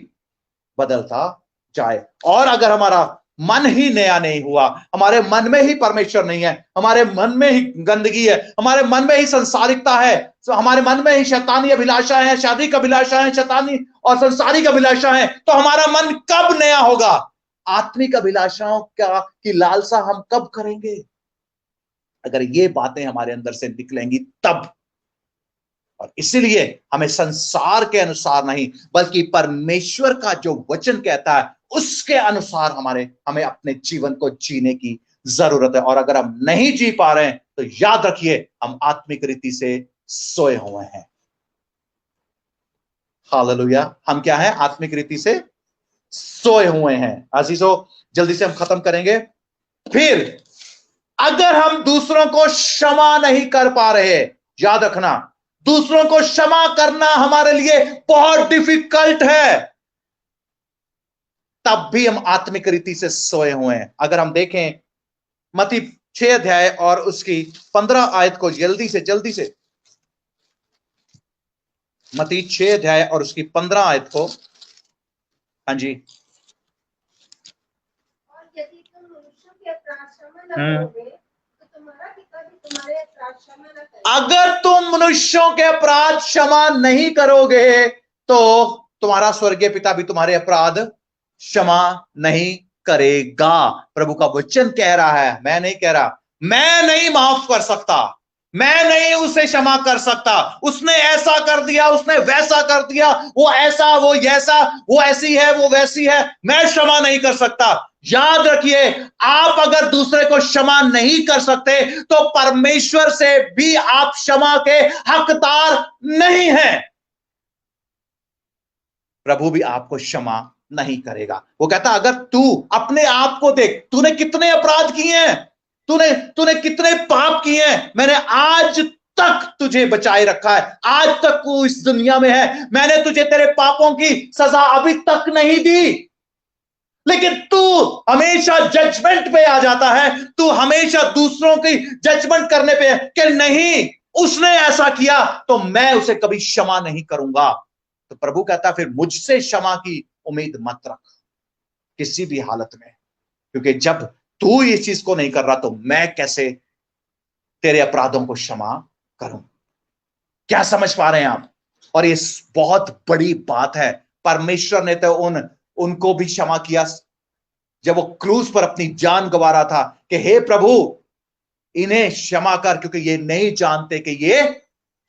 बदलता जाए। और अगर हमारा मन ही नया नहीं हुआ, हमारे मन में ही परमेश्वर नहीं है, हमारे मन में ही गंदगी है, हमारे मन में ही संसारिकता है, तो हमारे मन में ही शैतानी अभिलाषा है, शादी का अभिलाषा है, शैतानी और संसारिक अभिलाषा है, तो हमारा मन कब नया होगा? आत्मिक अभिलाषाओं की लालसा हम कब करेंगे? अगर ये बातें हमारे अंदर से निकलेंगी तब। और इसीलिए हमें संसार के अनुसार नहीं, बल्कि परमेश्वर का जो वचन कहता है उसके अनुसार हमें अपने जीवन को जीने की जरूरत है। और अगर हम नहीं जी पा रहे हैं तो याद रखिए, हम आत्मिक रीति से सोए हुए हैं। हालेलुया। हम क्या है? आत्मिक रीति से सोए हुए हैं। अजीजों, जल्दी से हम खत्म करेंगे। फिर अगर हम दूसरों को क्षमा नहीं कर पा रहे, याद रखना, दूसरों को क्षमा करना हमारे लिए बहुत डिफिकल्ट है, तब भी हम आत्मिक रीति से सोए हुए हैं। अगर हम देखें मत्ती 6 अध्याय और उसकी 15 आयत को जल्दी से मत्ती 6 अध्याय और उसकी 15 आयत को। हाँ जी। और यदि तुम मनुष्यों के अपराध क्षमा न करोगे तो तुम्हारा पिता भी तुम्हारे अपराध क्षमा न करेगा। अगर तुम मनुष्यों के अपराध क्षमा नहीं करोगे तो तुम्हारा स्वर्गीय पिता भी तुम्हारे अपराध क्षमा नहीं करेगा। प्रभु का वचन कह रहा है, मैं नहीं कह रहा। मैं नहीं माफ कर सकता, मैं नहीं उसे क्षमा कर सकता, उसने ऐसा कर दिया, उसने वैसा कर दिया, वो ऐसा, वो जैसा, वो ऐसी है, वो वैसी है, मैं क्षमा नहीं कर सकता। याद रखिए, आप अगर दूसरे को क्षमा नहीं कर सकते तो परमेश्वर से भी आप क्षमा के हकदार नहीं हैं। प्रभु भी आपको क्षमा नहीं करेगा। वो कहता अगर तू अपने आप को देख, तूने कितने अपराध किए हैं, तूने कितने पाप किए हैं, मैंने आज तक तुझे बचाए रखा है, आज तक तू इस दुनिया में है, मैंने तुझे तेरे पापों की सजा अभी तक नहीं दी, लेकिन तू हमेशा जजमेंट पे आ जाता है, तू हमेशा दूसरों की जजमेंट करने पे है कि नहीं उसने ऐसा किया तो मैं उसे कभी क्षमा नहीं करूंगा। तो प्रभु कहता फिर मुझसे क्षमा की उम्मीद मत रख किसी भी हालत में, क्योंकि जब तू इस चीज को नहीं कर रहा तो मैं कैसे तेरे अपराधों को क्षमा करूं। क्या समझ पा रहे हैं आप? और ये बहुत बड़ी बात है। परमेश्वर ने तो उनको भी क्षमा किया जब वो क्रूस पर अपनी जान गंवा रहा था कि हे प्रभु इन्हें क्षमा कर, क्योंकि ये नहीं जानते कि ये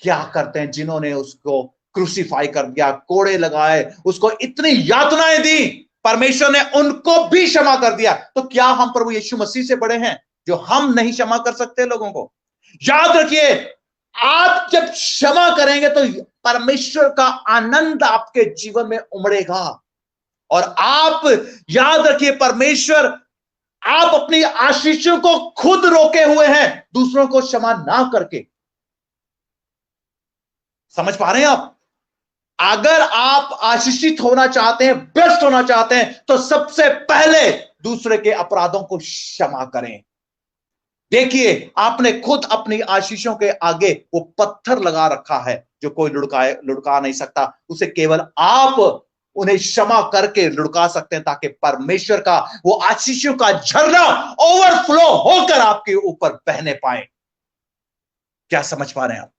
क्या करते हैं। जिन्होंने उसको क्रूसीफाई कर दिया, कोड़े लगाए, उसको इतनी यातनाएं दी, परमेश्वर ने उनको भी क्षमा कर दिया। तो क्या हम प्रभु यीशु मसीह से बड़े हैं जो हम नहीं क्षमा कर सकते लोगों को? याद रखिए, आप जब क्षमा करेंगे तो परमेश्वर का आनंद आपके जीवन में उमड़ेगा। और आप याद रखिए, परमेश्वर, आप अपनी आशीषों को खुद रोके हुए हैं दूसरों को क्षमा ना करके। समझ पा रहे हैं आप? अगर आप आशीषित होना चाहते हैं, बेस्ट होना चाहते हैं, तो सबसे पहले दूसरे के अपराधों को क्षमा करें। देखिए, आपने खुद अपनी आशीषों के आगे वो पत्थर लगा रखा है जो कोई लुढ़का नहीं सकता। उसे केवल आप उन्हें क्षमा करके लुढ़का सकते हैं, ताकि परमेश्वर का वो आशीषों का झरना ओवरफ्लो होकर आपके ऊपर बहने पाए। क्या समझ पा रहे हैं आप?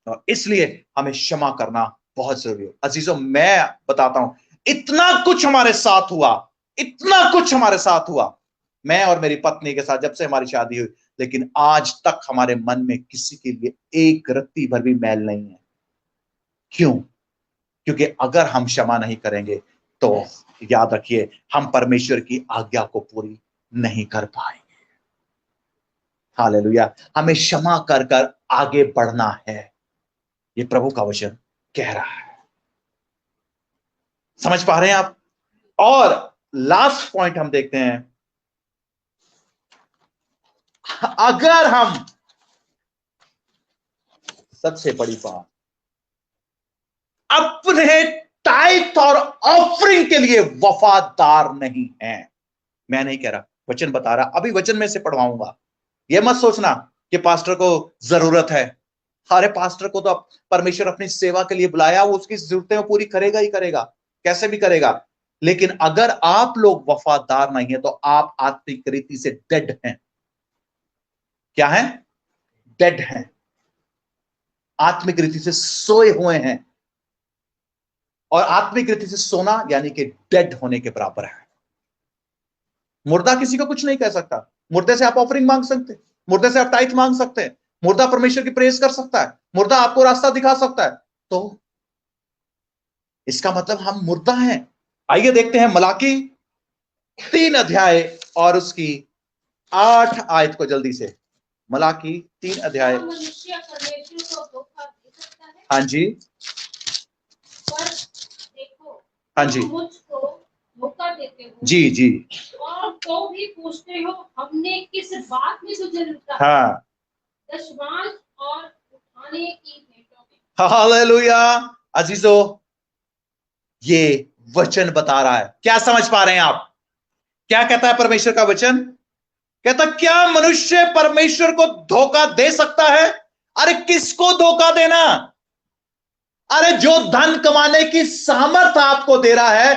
और इसलिए हमें क्षमा करना बहुत जरूरी है। अजीजों, मैं बताता हूं, इतना कुछ हमारे साथ हुआ, इतना कुछ हमारे साथ हुआ, मैं और मेरी पत्नी के साथ, जब से हमारी शादी हुई, लेकिन आज तक हमारे मन में किसी के लिए एक रत्ती भर भी मैल नहीं है। क्यों? क्योंकि अगर हम क्षमा नहीं करेंगे तो याद रखिए, हम परमेश्वर की आज्ञा को पूरी नहीं कर पाएंगे। हालेलुया। हमें क्षमा कर कर आगे बढ़ना है, ये प्रभु का वचन कह रहा है। समझ पा रहे हैं आप? और लास्ट पॉइंट हम देखते हैं, अगर हम, सबसे बड़ी बात, अपने टाइट और ऑफरिंग के लिए वफादार नहीं है। मैं नहीं कह रहा, वचन बता रहा, अभी वचन में से पढ़वाऊंगा। यह मत सोचना कि पास्टर को जरूरत है। अरे पास्टर को तो परमेश्वर अपनी सेवा के लिए बुलाया, वो उसकी जरूरतें पूरी करेगा ही करेगा, कैसे भी करेगा। लेकिन अगर आप लोग वफादार नहीं है तो आप आत्मिक रीति से डेड हैं। क्या है? डेड हैं, आत्मिक रीति से सोए हुए हैं। और आत्मिक रीति से सोना यानी कि डेड होने के बराबर है। मुर्दा किसी को कुछ नहीं कह सकता। मुर्दे से आप ऑफरिंग मांग सकते हैं, मुर्दे से आप टाइट मांग सकते हैं, मुर्दा परमेश्वर की प्रेज कर सकता है, मुर्दा आपको रास्ता दिखा सकता है। तो इसका मतलब हम मुर्दा हैं। आइए देखते हैं मलाकी 3 अध्याय और उसकी 8 आयत को जल्दी से। मलाकी 3 अध्याय। मनुष्य परमेश्वर को धोखा दे सकता है? हाँ जी, पर देखो, हाँ जी, मुझको धोखा देते हो जी जी, और तो भी पूछते हो हमने किस बात में तुझे लूटा? हाँ, दशमांश और उठाने की भेंटों में। हालेलुया। अजीजों, ये वचन बता रहा है। क्या समझ पा रहे हैं आप? क्या कहता है परमेश्वर का वचन? कहता, क्या मनुष्य परमेश्वर को धोखा दे सकता है? अरे किसको धोखा देना? अरे जो धन कमाने की सामर्थ आपको दे रहा है,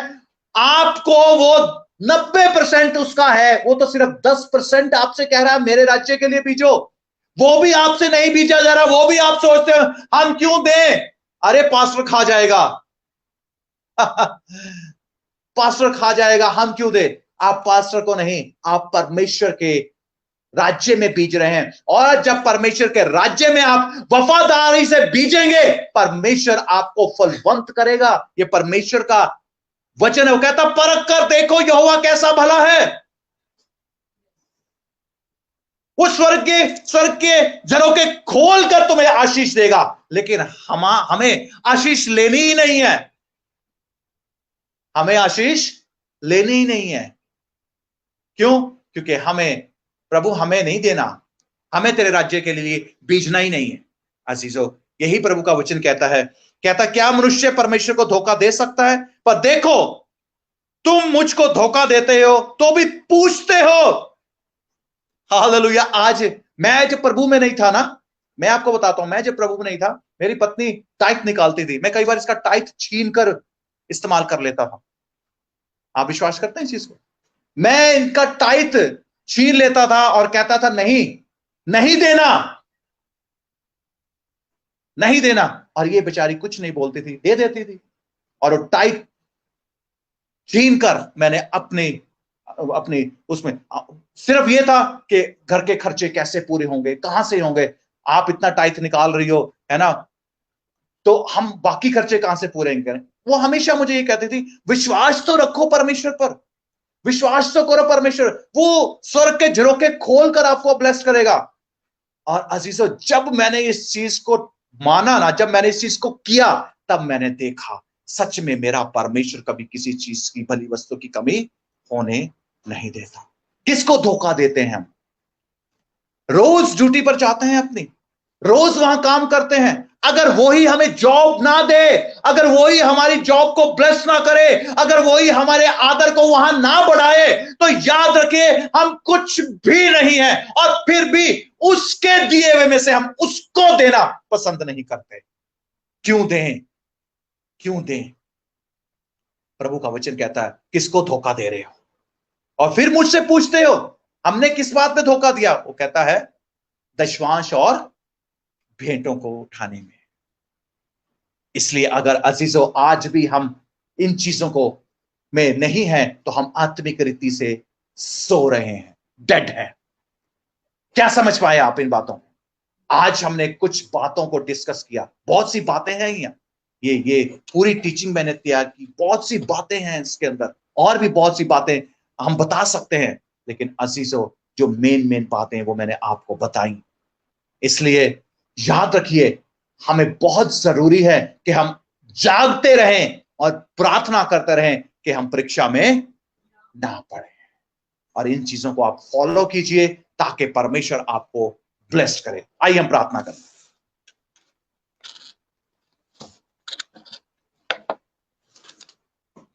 आपको वो 90% उसका है, वो तो सिर्फ 10% आपसे कह रहा है मेरे राज्य के लिए बीजो। वो भी आपसे नहीं बीजा जा रहा, वो भी आप सोचते हैं हम क्यों दें? अरे पास्टर खा जाएगा पास्टर खा जाएगा, हम क्यों दे? आप पास्टर को नहीं, आप परमेश्वर के राज्य में बीज रहे हैं। और जब परमेश्वर के राज्य में आप वफादारी से बीजेंगे, परमेश्वर आपको फलवंत करेगा। ये परमेश्वर का वचन है। वो कहता, परख कर देखो यहोवा कैसा भला है। वो स्वर्ग के झरोखे खोल कर तुम्हें आशीष देगा। लेकिन हमें आशीष लेनी ही नहीं है, हमें आशीष लेनी ही नहीं है। क्यों? क्योंकि प्रभु हमें नहीं देना, हमें तेरे राज्य के लिए बीजना ही नहीं है। अजीजों, यही प्रभु का वचन कहता है। कहता, क्या मनुष्य परमेश्वर को धोखा दे सकता है? पर देखो, तुम मुझको धोखा देते हो तो भी पूछते हो। हालेलुया। आज मैं जब प्रभु में नहीं था ना, मैं आपको बताता हूं, मैं जब प्रभु में नहीं था, मेरी पत्नी टाइट निकालती थी। मैं कई बार इसका टाइट छीन कर इस्तेमाल कर लेता था। आप विश्वास करते हैं इस चीज को? मैं इनका टाइट छीन लेता था और कहता था नहीं, नहीं देना, नहीं देना। और ये बेचारी कुछ नहीं बोलती थी, दे देती थी। और वो टाइट छीन कर मैंने अपने अपनी उसमें सिर्फ ये था कि घर के खर्चे कैसे पूरे होंगे, कहां से होंगे, आप इतना टाइथ निकाल रही हो, है ना, तो हम बाकी खर्चे कहां से पूरे करें। वो हमेशा मुझे ये कहती थी, विश्वास तो रखो परमेश्वर पर, विश्वास तो करो परमेश्वर, वो स्वर्ग के झरोखे खोल कर आपको ब्लेस करेगा। और अजीजों, जब मैंने इस चीज को माना ना, जब मैंने इस चीज को किया, तब मैंने देखा सच में मेरा परमेश्वर कभी किसी चीज की, भली वस्तु की कमी होने नहीं देता। किसको धोखा देते हैं हम? रोज ड्यूटी पर जाते हैं अपनी, रोज वहां काम करते हैं, अगर वही हमें जॉब ना दे, अगर वही हमारी जॉब को ब्लेस ना करे, अगर वही हमारे आदर को वहां ना बढ़ाए, तो याद रखिए हम कुछ भी नहीं है। और फिर भी उसके दिए हुए में से हम उसको देना पसंद नहीं करते। क्यों दें, क्यों दें? प्रभु का वचन कहता है, किसको धोखा दे रहे हो? और फिर मुझसे पूछते हो हमने किस बात में धोखा दिया? वो कहता है दशवांश और भेंटों को उठाने में। इसलिए अगर अजीजों आज भी हम इन चीजों को में नहीं है, तो हम आत्मिक रीति से सो रहे हैं, डेड है। क्या समझ पाए आप इन बातों? आज हमने कुछ बातों को डिस्कस किया, बहुत सी बातें हैं यहाँ, ये पूरी टीचिंग मैंने तैयार की, बहुत सी बातें हैं इसके अंदर, और भी बहुत सी बातें हम बता सकते हैं, लेकिन अजीजों जो मेन बातें वो मैंने आपको बताई। इसलिए याद रखिए, हमें बहुत जरूरी है कि हम जागते रहें और प्रार्थना करते रहें कि हम परीक्षा में ना पड़े। और इन चीजों को आप फॉलो कीजिए ताकि परमेश्वर आपको ब्लेस करे। आइए हम प्रार्थना करें।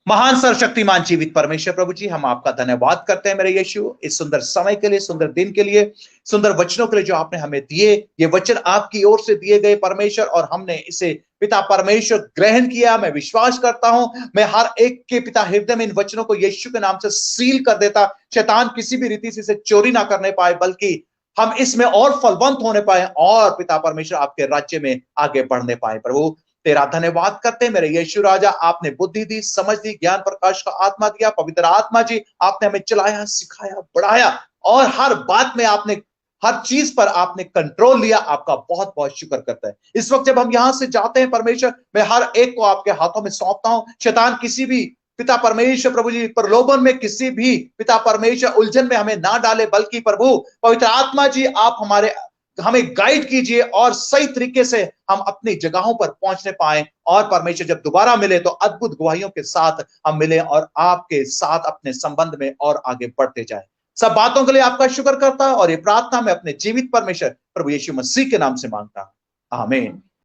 महान सर्वशक्तिमान जीवित परमेश्वर प्रभु जी, हम आपका धन्यवाद करते हैं मेरे यीशु, इस सुंदर समय के लिए, सुंदर दिन के लिए, सुंदर वचनों के लिए जो आपने हमें दिए। ये वचन आपकी ओर से दिए गए परमेश्वर, और हमने इसे पिता परमेश्वर ग्रहण किया। मैं विश्वास करता हूं, मैं हर एक के पिता हृदय में इन वचनों को यीशु के नाम से सील कर देता। शैतान किसी भी रीति से इसे चोरी ना करने पाए, बल्कि हम इसमें और फलवंत होने पाए, और पिता परमेश्वर आपके राज्य में आगे बढ़ने पाए। प्रभु तेरा धन्यवाद करते हैं मेरे यीशु राजा, आपने बुद्धि दी, समझ दी, ज्ञान प्रकाश का आत्मा दिया। पवित्र आत्मा जी, आपने हमें चलाया, सिखाया, बढ़ाया, और हर बात में आपने, हर चीज पर आपने कंट्रोल लिया। आपका बहुत बहुत शुक्र करता है। इस वक्त जब हम यहां से जाते हैं परमेश्वर, मैं हर एक को आपके हाथों में सौंपता हूं। शैतान किसी भी पिता परमेश्वर प्रभु जी प्रलोभन में, किसी भी पिता परमेश्वर उलझन में हमें ना डाले, बल्कि प्रभु पवित्र आत्मा जी आप हमें गाइड कीजिए, और सही तरीके से हम अपनी जगहों पर पहुंचने पाए, और परमेश्वर जब दोबारा मिले तो अद्भुत गवाहियों के साथ हम मिले, और आपके साथ अपने संबंध में और आगे बढ़ते जाए। सब बातों के लिए आपका शुक्र करता हूं, और ये प्रार्थना मैं अपने जीवित परमेश्वर प्रभु यीशु मसीह के नाम से मांगता हूं। आमीन।